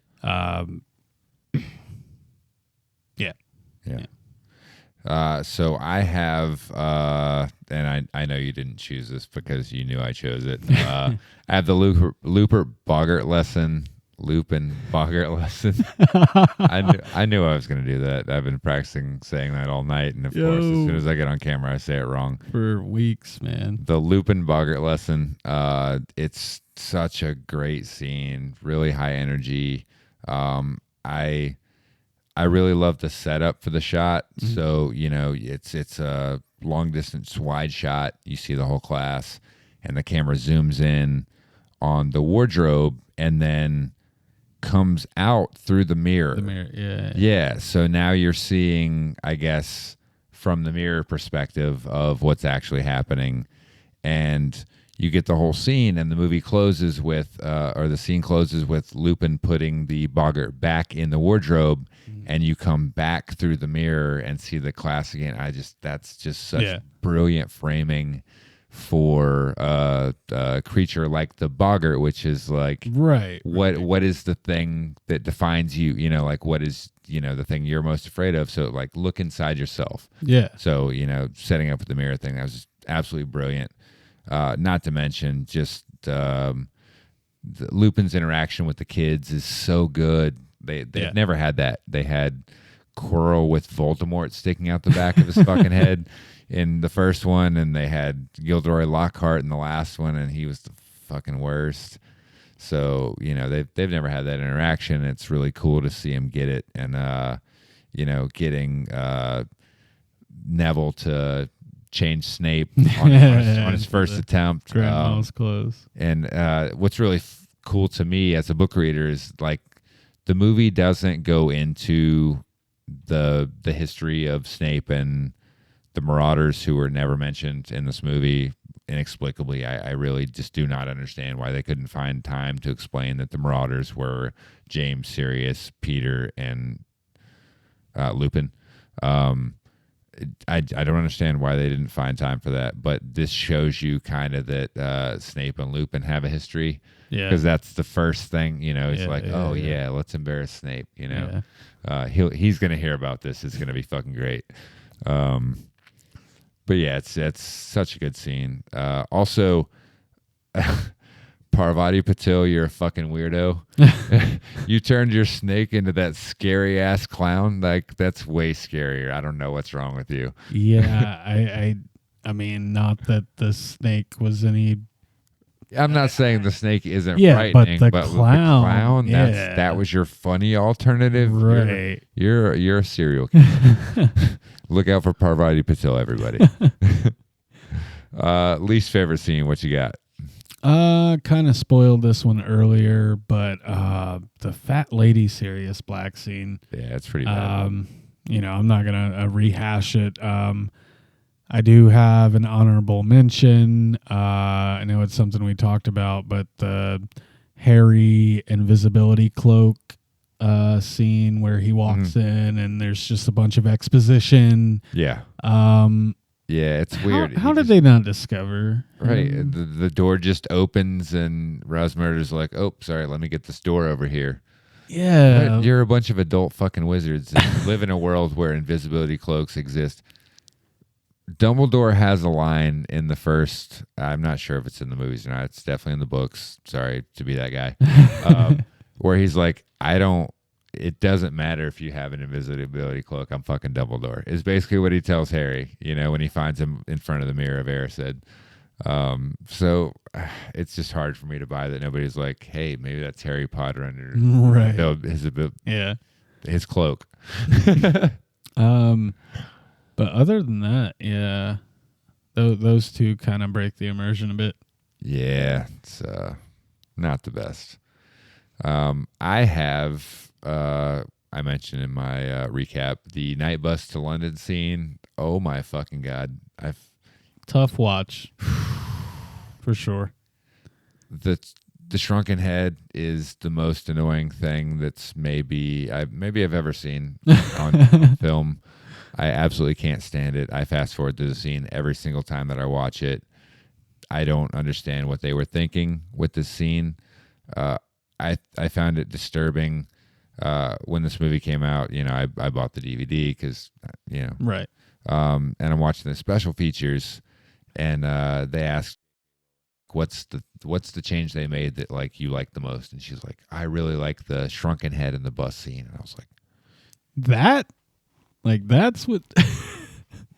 So I have, and I know you didn't choose this because you knew I chose it. I have the Lupin Boggart lesson. I knew I was going to do that. I've been practicing saying that all night, and of course, as soon as I get on camera, I say it wrong for weeks, man. The Lupin Boggart lesson. It's such a great scene. Really high energy. I really love the setup for the shot. Mm-hmm. So, it's a long distance wide shot. You see the whole class and the camera zooms in on the wardrobe and then comes out through the mirror. The mirror, yeah. Yeah. So now you're seeing, I guess, from the mirror perspective of what's actually happening. And you get the whole scene, and the movie closes with, the scene closes with Lupin putting the Boggart back in the wardrobe, and you come back through the mirror and see the class again. That's just such brilliant framing for a creature like the boggart, which is like Right. what is the thing that defines you? You know, like what is the thing you're most afraid of? So like look inside yourself. Yeah. So setting up with the mirror thing, that was absolutely brilliant. Not to mention just Lupin's interaction with the kids is so good. They've never had that. They had Quirrell with Voldemort sticking out the back of his fucking head in the first one, and they had Gilderoy Lockhart in the last one, and he was the fucking worst. So they've never had that interaction. It's really cool to see him get it, and getting Neville to change Snape on his first attempt. Grandma's clothes. And what's really cool to me as a book reader is like the movie doesn't go into the history of Snape and the Marauders, who were never mentioned in this movie inexplicably. I really just do not understand why they couldn't find time to explain that the Marauders were James, Sirius, Peter, and Lupin. I don't understand why they didn't find time for that, but this shows you kind of that Snape and Lupin have a history. Yeah, because that's the first thing. He's like, let's embarrass Snape. He's gonna hear about this. It's gonna be fucking great. But yeah, it's such a good scene. Also, Parvati Patil, you're a fucking weirdo. You turned your snake into that scary ass clown. Like that's way scarier. I don't know what's wrong with you. Yeah, I mean, not that the snake was any. I'm not saying the snake isn't but frightening, the but clown, the clown, that was your funny alternative. Right. You're a serial killer. Look out for Parvati Patil, everybody. Least favorite scene, what you got? Kind of spoiled this one earlier, but the fat lady Sirius Black scene. Yeah, it's pretty bad. I'm not gonna rehash it. I do have an honorable mention. I know it's something we talked about, but the Harry invisibility cloak scene where he walks in and there's just a bunch of exposition. Yeah. Yeah, it's weird. How did they not discover? Right. The door just opens and Rosmerder's like, oh, sorry, let me get this door over here. Yeah. What? You're a bunch of adult fucking wizards that live in a world where invisibility cloaks exist. Dumbledore has a line in the first, I'm not sure if it's in the movies or not, it's definitely in the books, sorry to be that guy, where he's like, it doesn't matter if you have an invisibility cloak, I'm fucking Dumbledore, is basically what he tells Harry, when he finds him in front of the Mirror of Erised. So it's just hard for me to buy that nobody's like, hey, maybe that's Harry Potter under his cloak. But other than that, yeah, those two kind of break the immersion a bit. Yeah, it's not the best. I have, I mentioned in my recap, the night bus to London scene. Oh my fucking God. Tough watch. For sure. The shrunken head is the most annoying thing that's maybe I've ever seen on film. I absolutely can't stand it. I fast forward through the scene every single time that I watch it. I don't understand what they were thinking with this scene. I found it disturbing when this movie came out. I bought the DVD because right. And I'm watching the special features, and they asked, "What's the change they made that like you like the most?" And she's like, "I really like the shrunken head in the bus scene." And I was like, that's what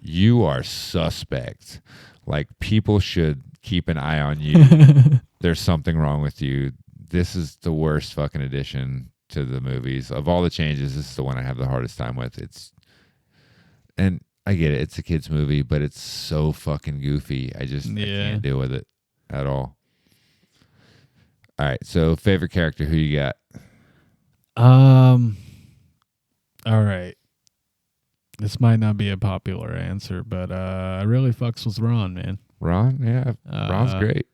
you are suspect. Like people should keep an eye on you. There's something wrong with you. This is the worst fucking addition to the movies. Of all the changes, this is the one I have the hardest time with. And I get it, it's a kid's movie, but it's so fucking goofy. I can't deal with it at all. All right, so favorite character, who you got? All right. This might not be a popular answer, but I really fucks with Ron, man. Ron? Yeah, Ron's great.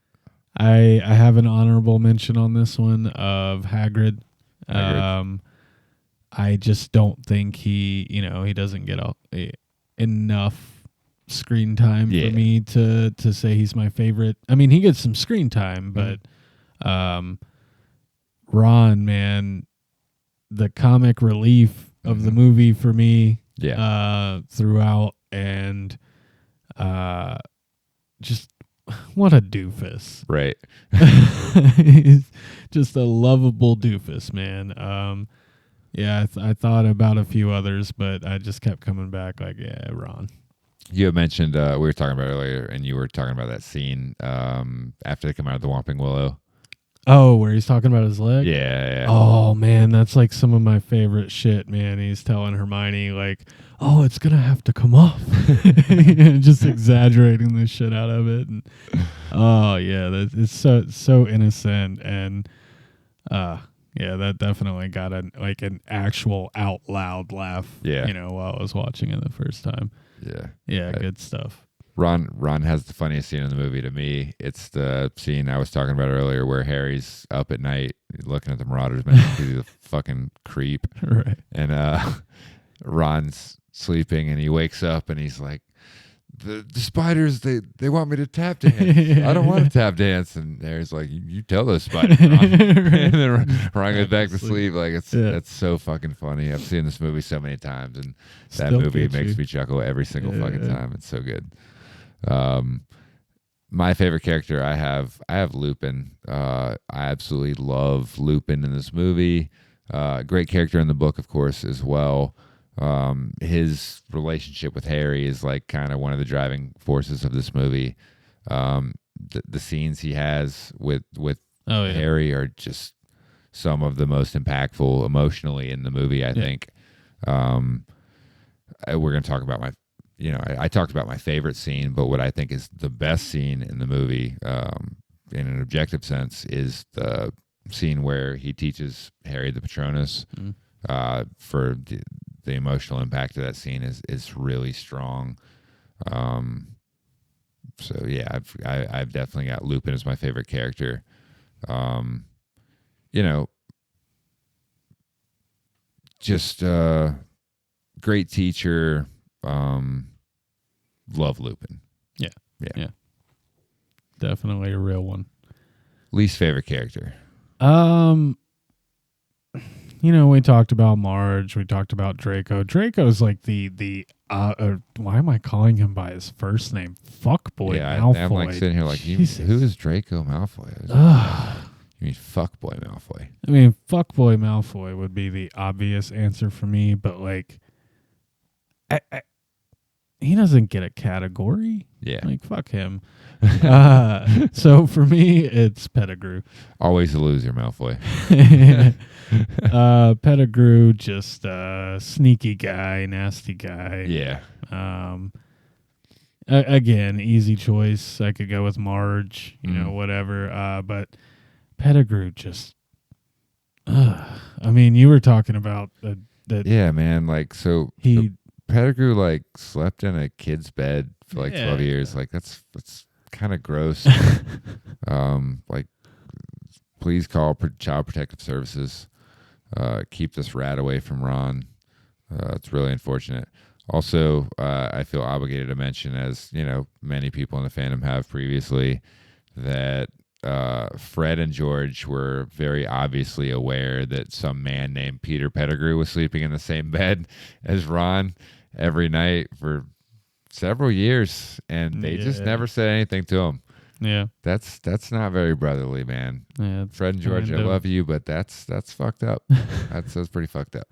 I have an honorable mention on this one of Hagrid. I just don't think he doesn't get enough screen time Yeah. for me to say he's my favorite. I mean, he gets some screen time, but Ron, man, the comic relief of the movie for me throughout, and just what a doofus. Right. He's just a lovable doofus, man. Yeah, I thought about a few others, but I just kept coming back like, yeah, Ron. You had mentioned, we were talking about earlier, and you were talking about that scene after they come out of the Whomping Willow. Oh, where he's talking about his leg? Yeah. Oh, man, that's like some of my favorite shit, man. He's telling Hermione, like, oh, it's going to have to come off. Just exaggerating the shit out of it. And, oh, yeah, it's so innocent. And, yeah, that definitely got an actual out loud laugh, while I was watching it the first time. Yeah, good stuff. Ron has the funniest scene in the movie to me. It's the scene I was talking about earlier where Harry's up at night looking at the Marauders, man. He's a fucking creep. Right. And Ron's sleeping and he wakes up and he's like, the spiders, they want me to tap dance. I don't want to tap dance. And Harry's like, you tell those spiders, Ron. And then Ron goes back to sleep. Like, that's so fucking funny. I've seen this movie so many times, and that Still movie gets makes you. me chuckle every single fucking time. It's so good. My favorite character, I have Lupin. I absolutely love Lupin in this movie. Great character in the book, of course, as well. His relationship with Harry is like kind of one of the driving forces of this movie. The scenes he has with Harry are just some of the most impactful emotionally in the movie, I think. We're going to talk about I talked about my favorite scene, but what I think is the best scene in the movie, in an objective sense, is the scene where he teaches Harry the Patronus. For the emotional impact of that scene is really strong. So yeah, I've definitely got Lupin as my favorite character. Just great teacher. Love Lupin. Yeah. Definitely a real one. Least favorite character. We talked about Marge. We talked about Draco. Draco's like the why am I calling him by his first name? Fuckboy Malfoy. I'm like sitting here like, who is Draco Malfoy? You mean Fuckboy Malfoy? I mean, Fuckboy Malfoy would be the obvious answer for me, but like, he doesn't get a category. Yeah. Like, fuck him. So for me, it's Pettigrew. Always a loser, Malfoy. Pettigrew, just sneaky guy, nasty guy. Yeah. Again, easy choice. I could go with Marge, whatever. But Pettigrew just, I mean, you were talking about that. Yeah, man. Like, so Pettigrew like slept in a kid's bed for like 12 years. Like that's kind of gross. Like, please call Child Protective Services. Keep this rat away from Ron. It's really unfortunate. Also, I feel obligated to mention, as many people in the fandom have previously, that Fred and George were very obviously aware that some man named Peter Pettigrew was sleeping in the same bed as Ron every night for several years, and they just never said anything to him. Yeah, that's not very brotherly, man. Yeah, Fred and George, I love you, but that's fucked up. That's pretty fucked up.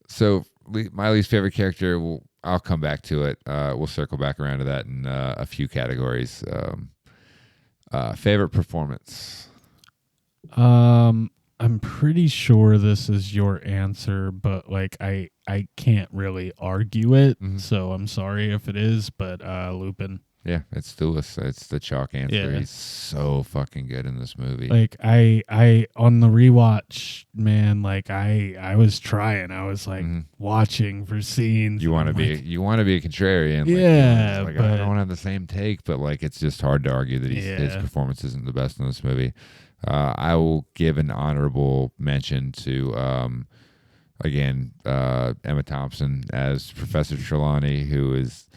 So my least favorite character, I'll come back to it. We'll circle back around to that in a few categories. Favorite performance. I'm pretty sure this is your answer, but like I can't really argue it. So I'm sorry if it is, but Lupin. Yeah, it's Lewis. It's the chalk answer. Yeah. He's so fucking good in this movie. Like I on the rewatch, man, like I was trying. I was like watching for scenes. You want to be a contrarian. Yeah, like, but I don't have the same take, but like it's just hard to argue that his performance isn't the best in this movie. I will give an honorable mention to again, Emma Thompson as Professor Trelawney, who is,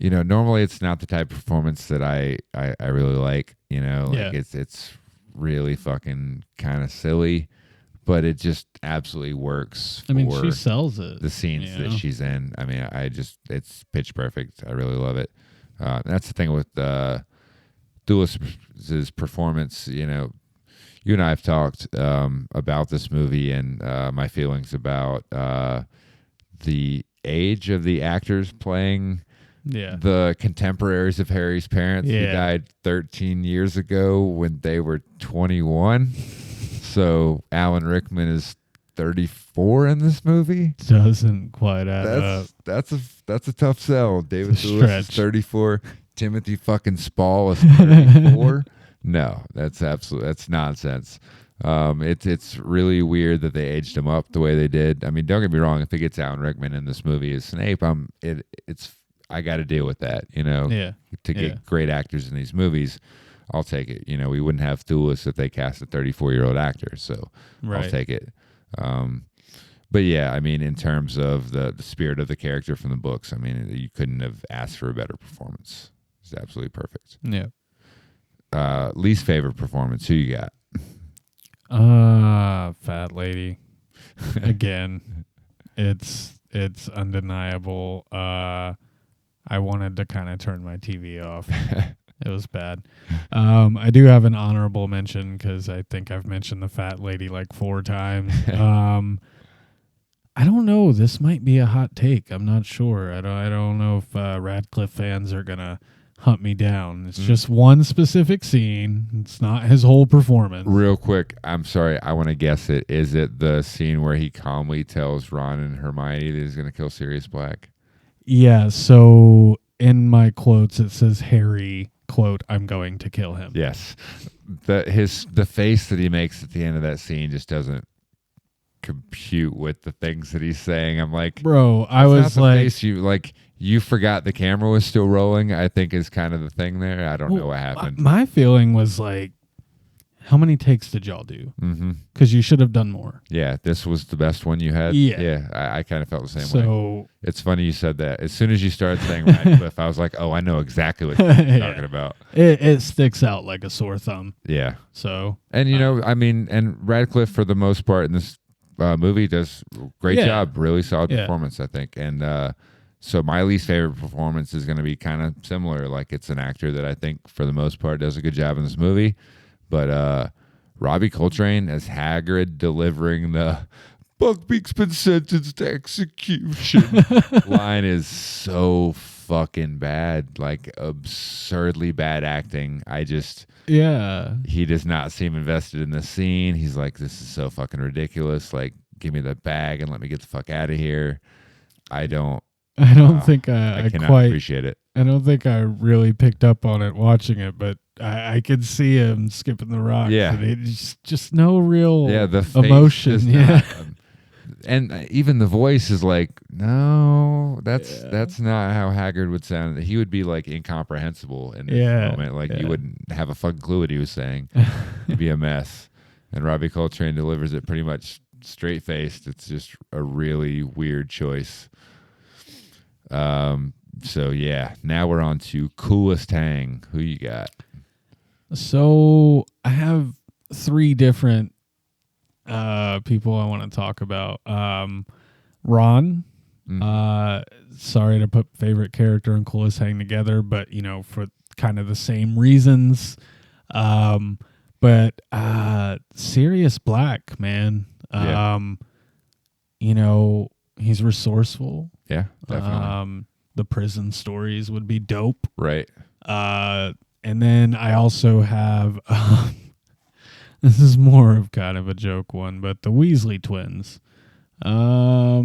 normally it's not the type of performance that I really like. Like it's really fucking kind of silly, but it just absolutely works. I mean, she sells it. The scenes that she's in. I mean, it's pitch perfect. I really love it. That's the thing with Dualis's performance. You and I have talked about this movie and my feelings about the age of the actors playing the contemporaries of Harry's parents who died 13 years ago when they were 21. So Alan Rickman is 34 in this movie. Doesn't quite add up. That's a tough sell. David Lewis is 34. Timothy fucking Spall is 34. No, that's nonsense. It's really weird that they aged him up the way they did. I mean, don't get me wrong. If it gets Alan Rickman in this movie as Snape, I got to deal with that. To get great actors in these movies, I'll take it. We wouldn't have Thulis if they cast a 34-year-old actor, so I'll take it. But yeah, I mean, in terms of the spirit of the character from the books, I mean, you couldn't have asked for a better performance. It's absolutely perfect. Yeah. Least favorite performance, who you got? Fat lady. Again, it's undeniable. I wanted to kind of turn my TV off. It was bad. I do have an honorable mention because I think I've mentioned the fat lady like 4 times. I don't know. This might be a hot take. I'm not sure. I don't know if Radcliffe fans are gonna hunt me down. It's just one specific scene. It's not his whole performance. Real quick, I'm sorry. I want to guess it. Is it the scene where he calmly tells Ron and Hermione that he's going to kill Sirius Black? Yeah. So in my quotes, it says Harry, quote, "I'm going to kill him." Yes. The face that he makes at the end of that scene just doesn't compute with the things that he's saying. I'm like, bro, I was like, you forgot the camera was still rolling, I think is kind of the thing there. I don't know what happened. My feeling was like, how many takes did y'all do? Because you should have done more. Yeah, this was the best one you had. Yeah. I kind of felt the same way. So it's funny you said that. As soon as you started saying Radcliffe, I was like, oh, I know exactly what you're talking about. It sticks out like a sore thumb. Yeah. So, and I mean, and Radcliffe for the most part in this movie does great job. Really solid performance, I think. And so my least favorite performance is going to be kind of similar. Like, it's an actor that I think for the most part does a good job in this movie. But Robbie Coltrane as Hagrid delivering the "Buckbeak's been sentenced to execution" line is so fucking bad. Like, absurdly bad acting. He does not seem invested in the scene. He's like, this is so fucking ridiculous. Like, give me the bag and let me get the fuck out of here. I don't think I cannot quite appreciate it. I don't think I really picked up on it watching it, but I could see him skipping the rock. Yeah. It's just no real the emotion. Yeah. And even the voice is like, no, that's not how Hagrid would sound. He would be like incomprehensible in this moment. Like, you wouldn't have a fucking clue what he was saying. It'd be a mess. And Robbie Coltrane delivers it pretty much straight faced. It's just a really weird choice. So yeah, now we're on to coolest hang. Who you got? So I have 3 different people I want to talk about. Ron. Sorry to put favorite character and coolest hang together, but for kind of the same reasons. But Sirius Black, man. He's resourceful. Yeah, definitely. The prison stories would be dope. Right. And then I also have this is more of kind of a joke one, but the Weasley twins. I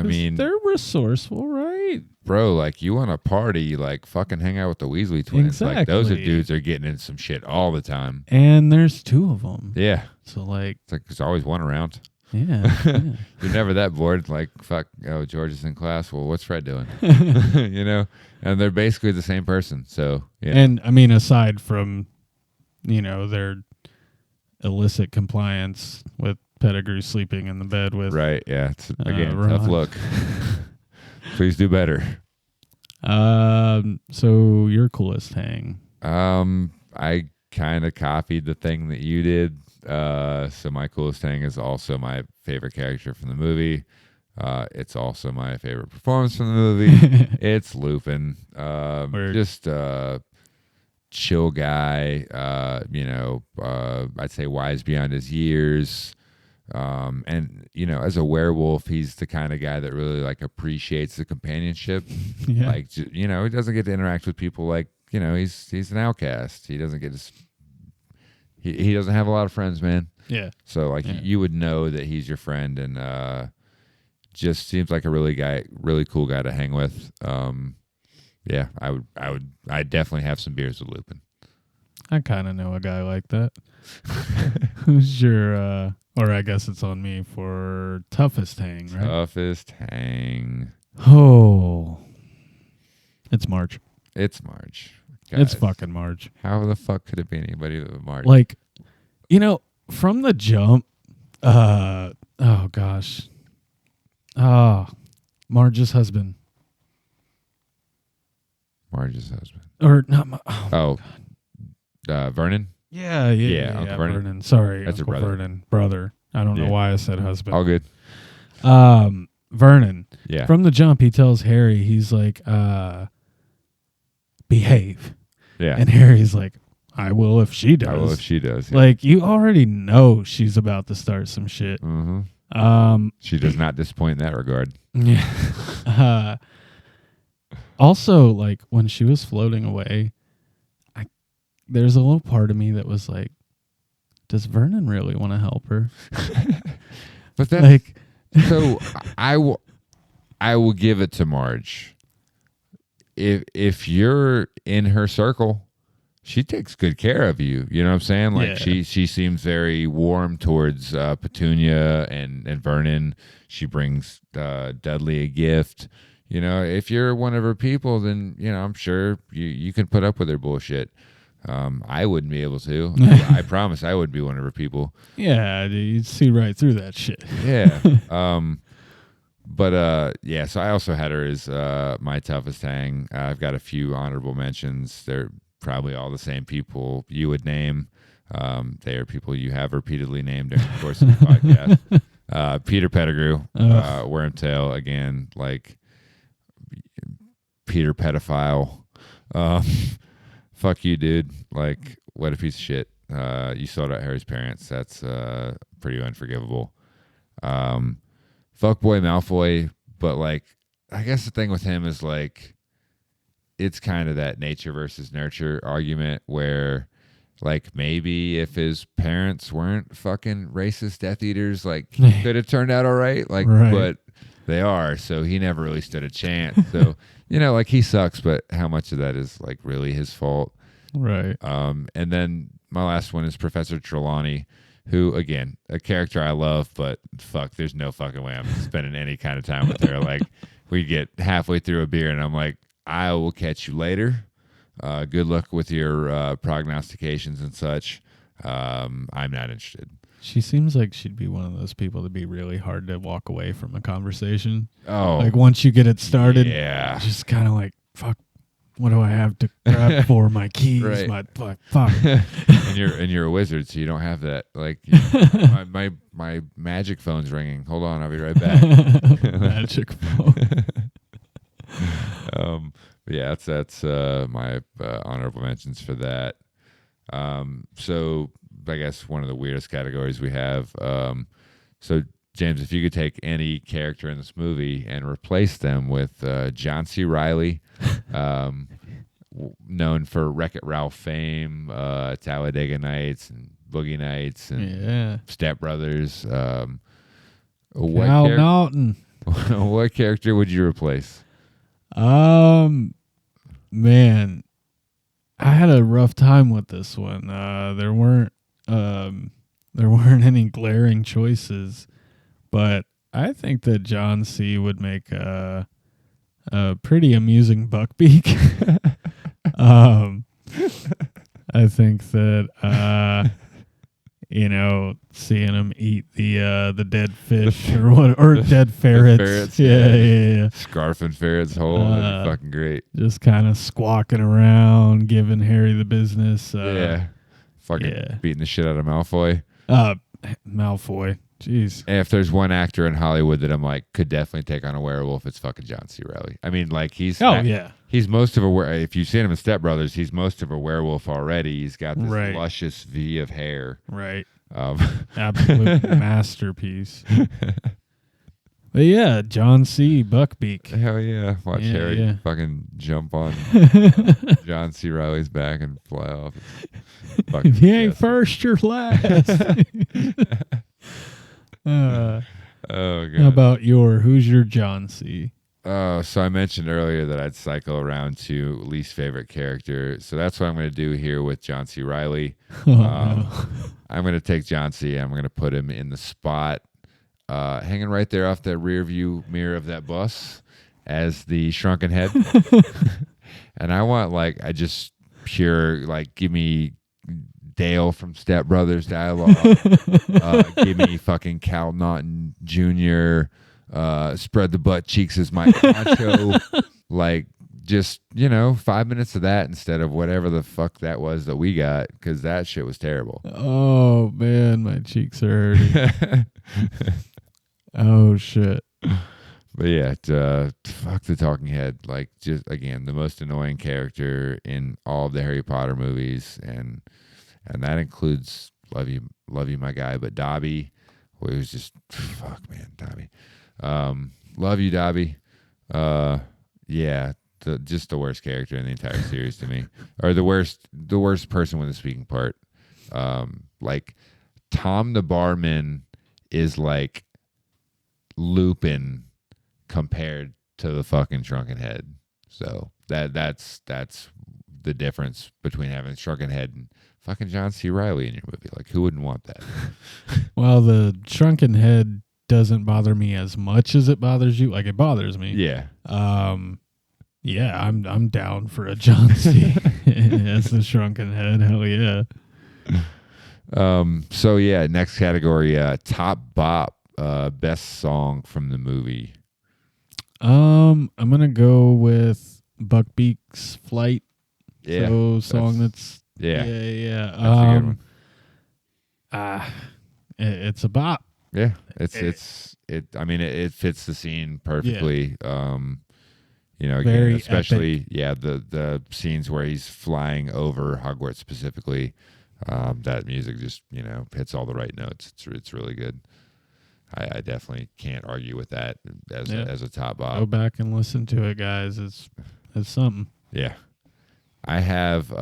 mean, they're resourceful, right? Bro, like, you want to party, like, fucking hang out with the Weasley twins. Exactly. Like, those dudes are getting in some shit all the time. And there's 2 of them. Yeah. So, like, it's like there's always one around. Yeah. You're never that bored. Like, fuck, oh, George is in class. Well, what's Fred doing? And they're basically the same person. So, yeah. And I mean, aside from, their illicit compliance with Pettigrew sleeping in the bed with. Right. Yeah. It's again Ron. tough look. Please do better. So your coolest hang. I kind of copied the thing that you did. So my coolest hang is also my favorite character from the movie. It's also my favorite performance from the movie. It's Lupin. Just chill guy. I'd say wise beyond his years. And as a werewolf, he's the kind of guy that really like appreciates the companionship. Yeah. Like, he doesn't get to interact with people like, he's an outcast. He doesn't get to, he doesn't have a lot of friends, man. Yeah. So like you would know that he's your friend, and just seems like a really cool guy to hang with. Yeah, I'd definitely have some beers with Lupin. I kind of know a guy like that. Who's your, or I guess it's on me for toughest hang, right? Toughest hang. Oh, it's Marge. It's Marge. It's Guys, fucking Marge. how the fuck could it be anybody but Marge? Like, from the jump, oh gosh. Marge's husband. Marge's husband. Or not, Vernon? Yeah, Uncle Vernon. Vernon. Sorry, That's Uncle her brother. Vernon. Brother. I don't know Yeah. why I said husband. All good. Vernon. Yeah. From the jump, he tells Harry, he's like, behave. Yeah. And Harry's like, I will if she does. I will if she does. Yeah. Like, you already know she's about to start some shit. Mm-hmm. She does not disappoint in that regard. Yeah. Also, like, when she was floating away, there's a little part of me that was like, does Vernon really want to help her? But then, Like, so I will give it to Marge. If you're in her circle, she takes good care of you. You know what I'm saying? Like Yeah. she seems very warm towards Petunia and Vernon. She brings Dudley a gift. If you're one of her people, then I'm sure you can put up with her bullshit. I wouldn't be able to. I promise I would be one of her people. yeah, you'd see right through that shit. Yeah. Yeah, so I also had her as my toughest hang. I've got a few honorable mentions. They're probably all the same people you would name. They are people you have repeatedly named during the course of the podcast. Peter Pettigrew, Wormtail, again, like Peter pedophile. Fuck you, dude. Like, what a piece of shit. You sold out Harry's parents. That's pretty unforgivable. Fuckboy Malfoy, but like, I guess the thing with him is like, it's kind of that nature versus nurture argument where, like, maybe if his parents weren't fucking racist Death Eaters, like, he could have turned out all right. Like, Right. But they are, so he never really stood a chance. So, like, he sucks, but how much of that is like really his fault? Right. And then my last one is Professor Trelawney, who, again, a character I love, but fuck, there's no fucking way I'm spending any kind of time with her. Like, we get halfway through a beer and I'm like, I will catch you later. Good luck with your prognostications and such. I'm not interested. She seems like she'd be one of those people that'd be really hard to walk away from a conversation. Oh, Like, once you get it started, yeah. just kind of like, fuck, what do I have to grab for? My keys, Right. my fuck. and you're a wizard, so you don't have that. Like, my magic phone's ringing. Hold on, I'll be right back. Magic phone. But yeah, that's my honorable mentions for that. So I guess one of the weirdest categories we have. So James, if you could take any character in this movie and replace them with John C. Reilly, known for Wreck-It Ralph fame, Talladega Nights and Boogie Nights and Yeah. Step Brothers. Cal Naughton. What character would you replace? Man, I had a rough time with this one. There weren't any glaring choices, but I think that John C. would make a pretty amusing Buckbeak. I think that seeing him eat the dead fish or dead ferrets. Ferrets, Yeah. Scarfing ferrets whole. That'd be fucking great. Just kind of squawking around, giving Harry the business. Fucking beating the shit out of Malfoy. Malfoy. Jeez. And if there's one actor in Hollywood that I'm like could definitely take on a werewolf, it's fucking John C. Reilly. I mean, like he's most of a if you've seen him in Step Brothers, he's most of a werewolf already. He's got this luscious V of hair. Right. Absolute masterpiece. But yeah, John C. Buckbeak. Hell yeah. Watch Harry fucking jump on John C. Reilly's back and fly off. If he ain't first, you're last. Oh god. How about who's your John C? So I mentioned earlier that I'd cycle around to least favorite character. So that's what I'm going to do here with John C. Reilly. I'm going to take John C. I'm going to put him in the spot hanging right there off the rear view mirror of that bus as the shrunken head. And I want just pure, give me Dale from Step Brothers dialogue. Give me fucking Cal Naughton Jr. Spread the butt cheeks as my poncho. Just 5 minutes of that instead of whatever the fuck that was that we got, because that shit was terrible. Oh man, my cheeks are hurting. Oh shit. But yeah, fuck the talking head. Just again, the most annoying character in all of the Harry Potter movies, and that includes love you, my guy, but Dobby, who was just fuck, man, Dobby. Love you, Dobby. Just the worst character in the entire series to me, or the worst person with a speaking part. Tom the barman is like Lupin compared to the fucking shrunken head. So that's the difference between having a shrunken head and fucking John C. Reilly in your movie. Who wouldn't want that? Well, the shrunken head doesn't bother me as much as it bothers you. It bothers me. Yeah. Yeah, I'm down for a John C. as the shrunken head. Hell yeah. So yeah, next category, top bop, best song from the movie. I'm gonna go with Buckbeak's Flight. Yeah. Song that's yeah. That's a good one. It's a bop. Yeah. It fits the scene perfectly. Yeah. Again, Very especially the scenes where he's flying over Hogwarts specifically. That music just hits all the right notes. It's really good. I definitely can't argue with that as a top bop. Go back and listen to it, guys. It's something. Yeah, I have.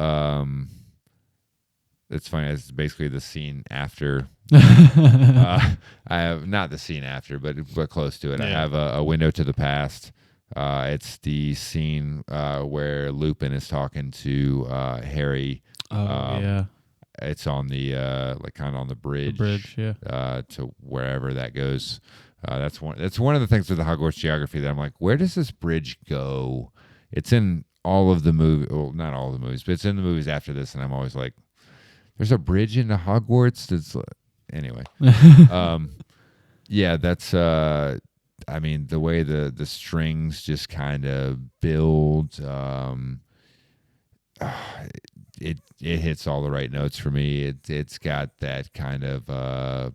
It's funny. It's basically the scene after. I have not the scene after, but close to it. Yeah. I have a window to the past. It's the scene where Lupin is talking to Harry. Oh yeah. It's on the kind of on the bridge. To wherever that goes. That's one of the things with the Hogwarts geography that I'm like, where does this bridge go? It's in all of the movie. Well, not all of the movies, but it's in the movies after this, and I'm always like, there's a bridge into Hogwarts. That's anyway. Yeah, that's. The way the strings just kind of build. It hits all the right notes for me. It's got that kind of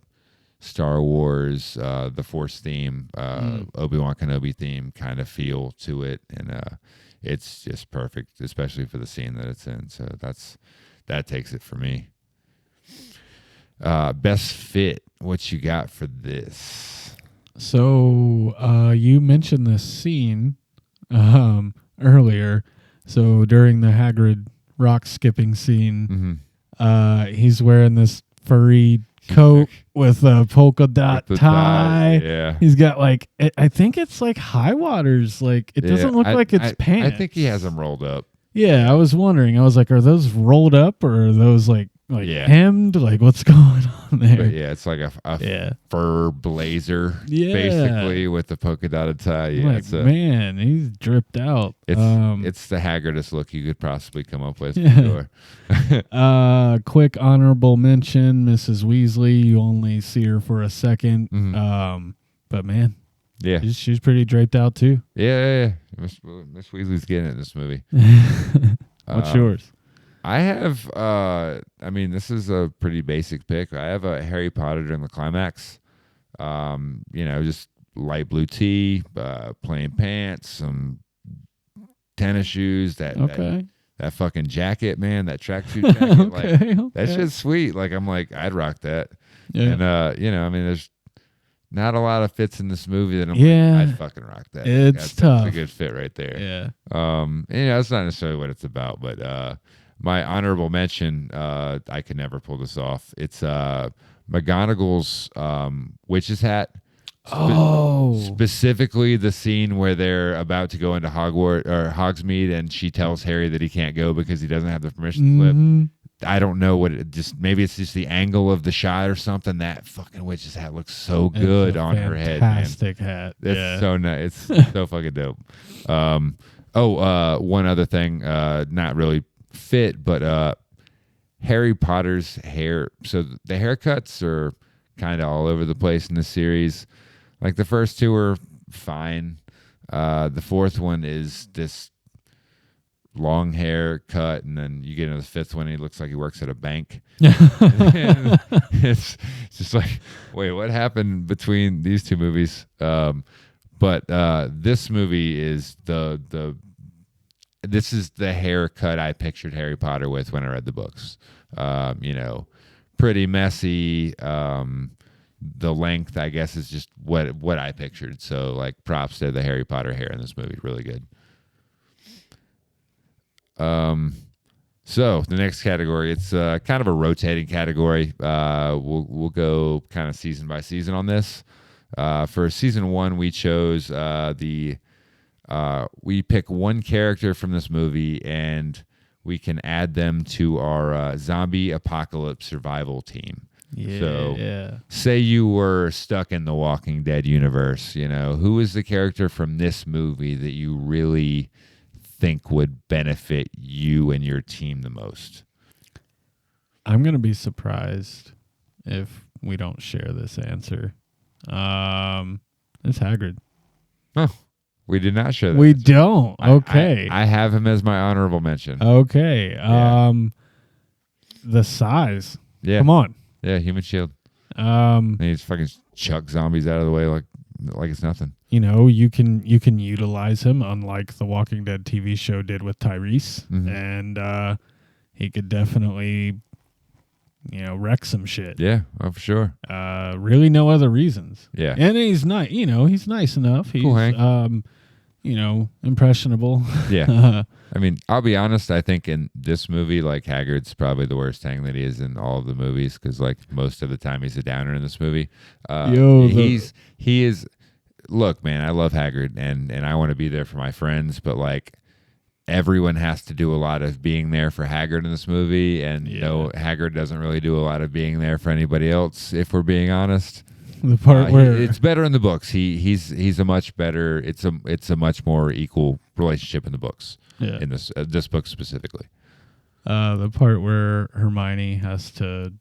Star Wars, the Force theme, Obi-Wan Kenobi theme kind of feel to it, and it's just perfect, especially for the scene that it's in. So that takes it for me. Best fit. What you got for this? So you mentioned this scene earlier. So during the Hagrid rock skipping scene, he's wearing this furry coat with a polka dot tie. Yeah, he's got I think it's high waters. It doesn't look like it's pants. I think he has them rolled up. Yeah, I was wondering. I was like, are those rolled up or are those like Yeah. hemmed. Like, what's going on there? But yeah, it's like a Yeah. fur blazer, Yeah. basically, with the polka dotted tie. Yeah, Like, man, he's dripped out. it's the haggardest look you could possibly come up with. Yeah. For sure. Quick honorable mention, Mrs. Weasley. You only see her for a second. Mhm. But man, Yeah. she's pretty draped out too. Yeah. Miss Weasley's getting it in this movie. What's yours? I have, I mean, this is a pretty basic pick. I have a Harry Potter during the climax. Just light blue tee, plain pants, some tennis shoes, that fucking jacket, man, that tracksuit jacket. That's just sweet. Like, I'm like, I'd rock that. Yeah. And, I mean, there's not a lot of fits in this movie that I'm like, I'd fucking rock that. It's tough. That's a good fit right there. Yeah. That's not necessarily what it's about, but, my honorable mention, I could never pull this off. It's McGonagall's witch's hat. Specifically the scene where they're about to go into Hogwarts or Hogsmeade, and she tells Harry that he can't go because he doesn't have the permission slip. I don't know maybe it's just the angle of the shot or something. That fucking witch's hat looks so good on her head, man. Fantastic hat. It's so nice. It's so fucking dope. One other thing, not really fit, but Harry Potter's hair. So the haircuts are kind of all over the place in this series. Like, the first two are fine. The fourth one is this long hair cut, and then you get into the fifth one, he looks like he works at a bank. It's just like, wait, what happened between these two movies? But this movie is this is the haircut I pictured Harry Potter with when I read the books. Pretty messy. The length, I guess, is just what I pictured. So, like, props to the Harry Potter hair in this movie. Really good. So the next category, it's kind of a rotating category. We'll go kind of season by season on this. For season 1, we chose we pick one character from this movie, and we can add them to our zombie apocalypse survival team. Say you were stuck in the Walking Dead universe, who is the character from this movie that you really think would benefit you and your team the most? I'm going to be surprised if we don't share this answer. It's Hagrid. Oh, we did not share that. We don't. Okay. I have him as my honorable mention. Okay. The size. Yeah. Come on. Yeah, human shield. And he just fucking chuck zombies out of the way like it's nothing. You can utilize him, unlike the Walking Dead TV show did with Tyrese, and he could definitely, wreck some shit. Yeah, for sure. Really, no other reasons. Yeah, and he's not. He's nice enough. He's cool, Hank. Impressionable. Yeah. I mean, I'll be honest. I think in this movie, like, Hagrid's probably the worst Hang that he is in all of the movies, because, like, most of the time he's a downer in this movie. He is. Look, man, I love Hagrid, and I want to be there for my friends, but, like, everyone has to do a lot of being there for Hagrid in this movie, and Hagrid doesn't really do a lot of being there for anybody else, if we're being honest. The part where it's better in the books. He's a much better. It's a much more equal relationship in the books. Yeah. In this book specifically. The part where Hermione has to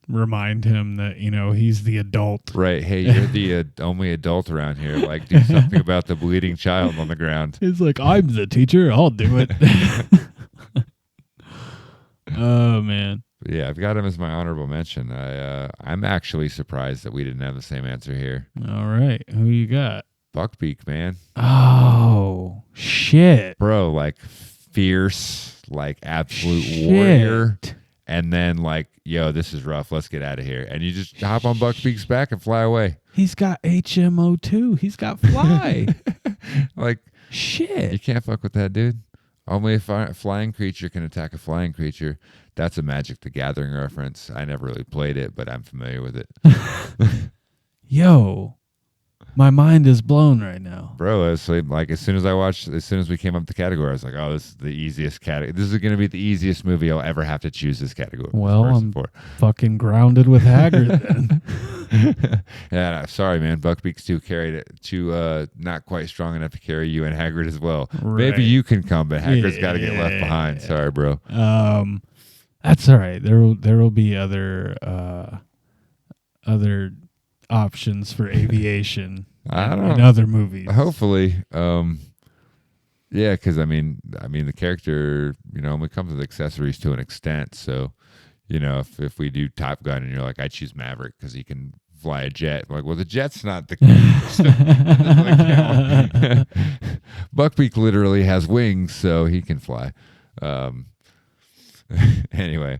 remind him that he's the adult. Right. Hey, you're the only adult around here. Like, do something about the bleeding child on the ground. He's like, I'm the teacher. I'll do it. Oh man. Yeah, I've got him as my honorable mention. I'm actually surprised that we didn't have the same answer here. All right, who you got? Buckbeak, man. Oh shit, bro! Like, fierce, like, absolute warrior. And then, like, yo, this is rough. Let's get out of here. And you just hop on Buckbeak's back and fly away. He's got HMO too. He's got fly. Like, shit. You can't fuck with that, dude. Only a flying creature can attack a flying creature. That's a Magic the Gathering reference. I never really played it, but I'm familiar with it. Yo, my mind is blown right now. bro, it's like as soon as we came up with the category, I was like, oh, this is the easiest category. This is going to be the easiest movie I'll ever have to choose this category. Well, I'm fucking grounded with Hagrid then. Yeah, sorry, man. Buckbeak's too not quite strong enough to carry you and Hagrid as well. Right. Maybe you can come, but Hagrid's got to get left behind. Sorry, bro. That's all right. There will be other options for aviation in other movies. Hopefully, yeah, because I mean, the character, only comes with accessories to an extent. So, if we do Top Gun and you're like, I choose Maverick because he can fly a jet. I'm like, well, the jet's not the. Buckbeak literally has wings, so he can fly. Anyway,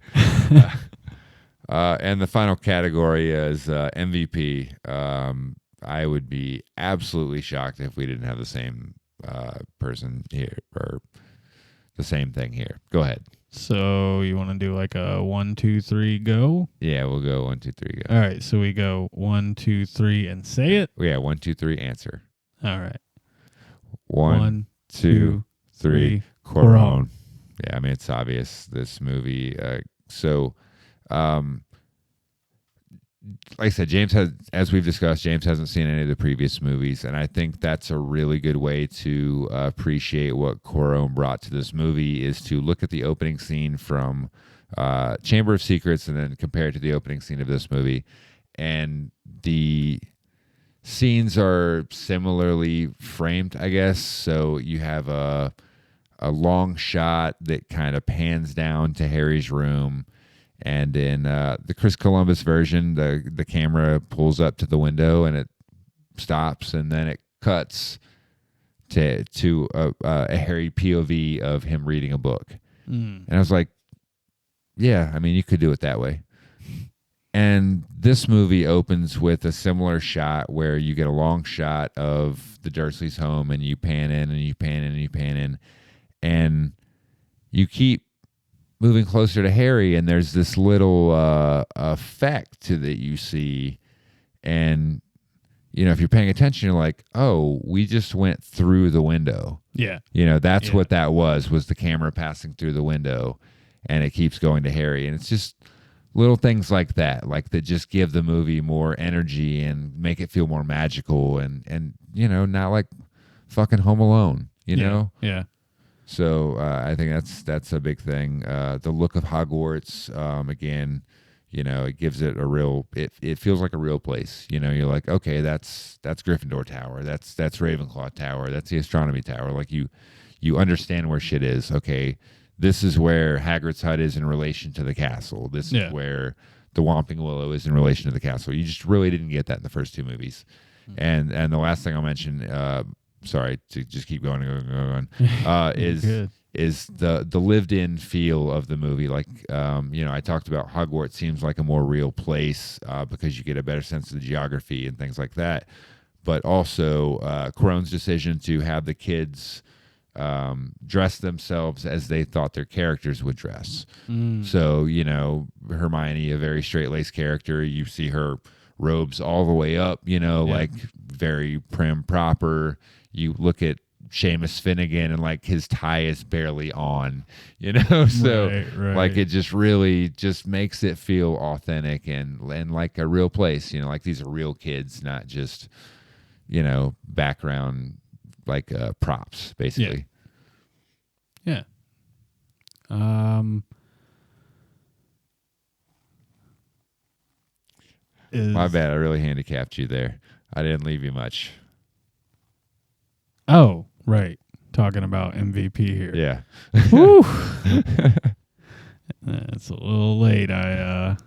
and the final category is MVP. I would be absolutely shocked if we didn't have the same person here or the same thing here. Go ahead. So you want to do like a 1, 2, 3, go? Yeah, we'll go 1, 2, 3, go. All right, so we go 1, 2, 3, and say it. Yeah, 1, 2, 3, answer. All right. 1, 2, 3, Quaron. Yeah, I mean, it's obvious, this movie. Like I said, as we've discussed, James hasn't seen any of the previous movies, and I think that's a really good way to appreciate what Quaron brought to this movie, is to look at the opening scene from Chamber of Secrets and then compare it to the opening scene of this movie. And the scenes are similarly framed, I guess. So you have a long shot that kind of pans down to Harry's room. And in the Chris Columbus version, the camera pulls up to the window and it stops, and then it cuts to a Harry POV of him reading a book. And I was like, yeah, I mean, you could do it that way. And this movie opens with a similar shot where you get a long shot of the Dursleys' home, and you pan in and you pan in and you pan in, and you keep moving closer to Harry, and there's this little effect that you see, and if you're paying attention, you're like, oh, we just went through the window. Yeah. That's what that was the camera passing through the window, and it keeps going to Harry. And it's just little things like that just give the movie more energy and make it feel more magical, and not like fucking Home Alone, you know? Yeah. So I think that's a big thing. The look of Hogwarts, again, it gives it a real. It feels like a real place. You're like, okay, that's Gryffindor Tower. That's Ravenclaw Tower. That's the Astronomy Tower. Like you understand where shit is. Okay, this is where Hagrid's hut is in relation to the castle. This is where the Whomping Willow is in relation to the castle. You just really didn't get that in the first two movies. And the last thing I'll mention. Sorry to just keep going, is the lived-in feel of the movie. Like, I talked about Hogwarts seems like a more real place because you get a better sense of the geography and things like that. But also, Quaron's decision to have the kids dress themselves as they thought their characters would dress. So, Hermione, a very straight-laced character, you see her robes all the way up, like very prim proper. You look at Seamus Finnegan and like his tie is barely on, so right. like it just really just makes it feel authentic and like a real place, like these are real kids, not just, background like props basically. Yeah. My bad. I really handicapped you there. I didn't leave you much. Oh, right. Talking about MVP here. Yeah. Woo. It's a little late. I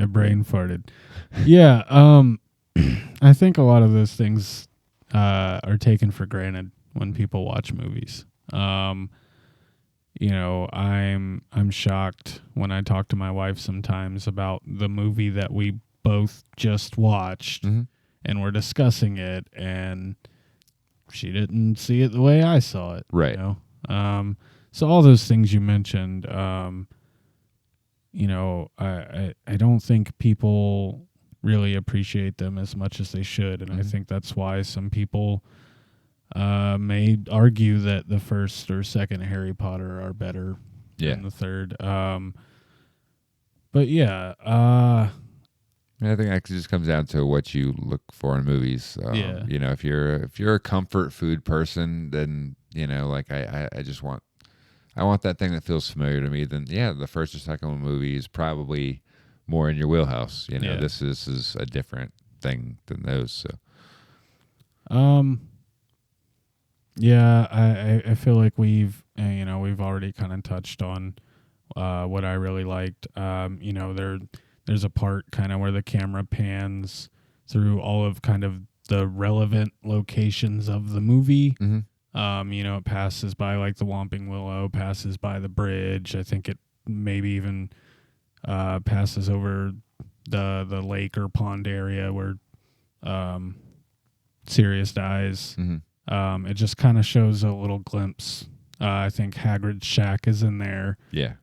brain farted. Yeah. I think a lot of those things are taken for granted when people watch movies. I'm shocked when I talk to my wife sometimes about the movie that we both just watched, and we're discussing it, and she didn't see it the way I saw it. Right. So all those things you mentioned, I don't think people really appreciate them as much as they should. And I think that's why some people may argue that the first or second Harry Potter are better Yeah. than the third. But yeah, I think that just comes down to what you look for in movies. Yeah. You know, if you're a comfort food person, then you know, like I just want that thing that feels familiar to me. Then yeah, the first or second movie is probably more in your wheelhouse. You know, Yeah. this is a different thing than those. So yeah, I feel like we've we've already kind of touched on what I really liked. You know, there's a part kind of where the camera pans through all of kind of the relevant locations of the movie. You know, it passes by like the Whomping Willow, passes by the bridge. I think it maybe even passes over the lake or pond area where Sirius dies. It just kind of shows a little glimpse. I think Hagrid's shack is in there. yeah,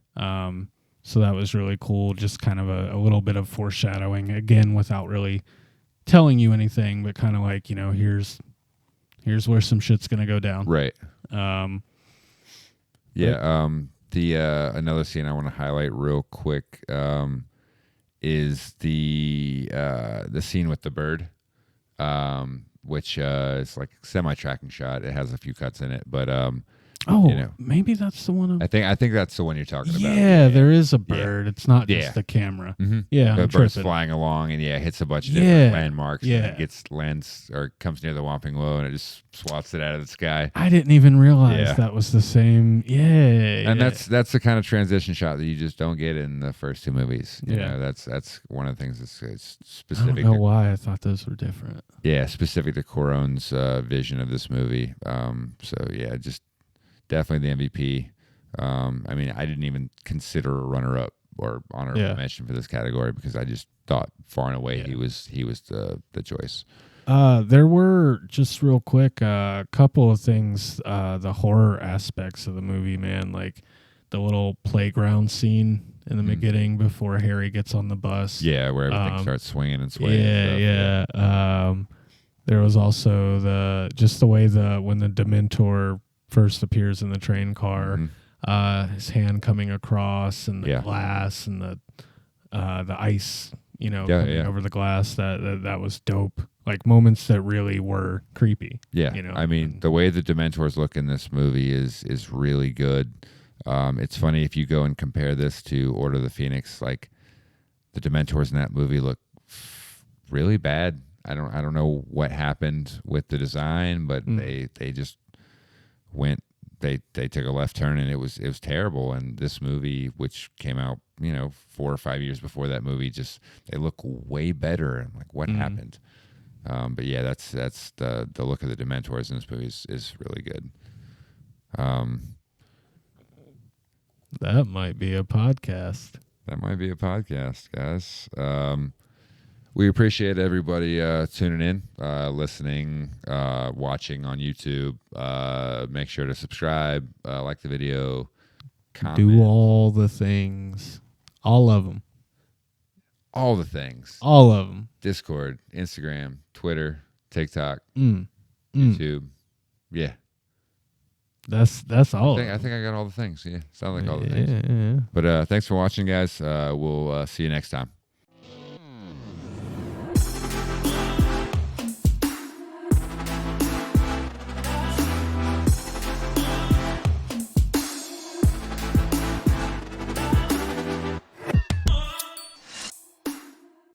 So that was really cool. Just kind of a little bit of foreshadowing again, without really telling you anything, but kind of like, you know, here's where some shit's gonna go down. right. Um, The another scene I want to highlight real quick is the scene with the bird, which is like semi-tracking shot. It has a few cuts in it, but oh, you know, maybe that's the one. I think that's the one you're talking about. Yeah, there is a bird. It's not just Yeah. the camera. Mm-hmm. Yeah, The I'm bird's tripping. flying along and hits a bunch of Yeah. different landmarks. Yeah. And it lands or comes near the Whomping Willow and it just swats it out of the sky. I didn't even realize Yeah. that was the same. Yeah, And that's the kind of transition shot that you just don't get in the first two movies. You know, that's one of the things that's I specific. don't know why I thought those were different. Yeah, specific to Cuarón's vision of this movie. So yeah, just definitely the MVP. I mean, I didn't even consider a runner-up or honorable mention for this category because I just thought far and away he was the choice. There were, just real quick, a couple of things, the horror aspects of the movie, man, like the little playground scene in the beginning before Harry gets on the bus. Yeah, where everything starts swinging and swaying. Yeah, and stuff. There was also the way when the Dementor first appears in the train car, his hand coming across and the glass and the ice, coming over the glass. That was dope. Like moments that really were creepy. Yeah, I mean, the way the Dementors look in this movie is really good. It's funny if you go and compare this to Order of the Phoenix. Like the Dementors in that movie look really bad. I don't know what happened with the design, but they just went. They took a left turn and it was terrible. And this movie, which came out 4 or 5 years before that movie, just they look way better. I'm like, what happened? But yeah, that's the look of the Dementors in this movie is really good. That might be a podcast. That might be a podcast, guys. We appreciate everybody tuning in, listening, watching on YouTube. Make sure to subscribe, like the video, comment. Do all the things. All of them. All the things. All of them. Discord, Instagram, Twitter, TikTok, YouTube. Yeah. That's all. I think I got all the things. Yeah. Sound like all the things. Yeah. But thanks for watching, guys. We'll see you next time.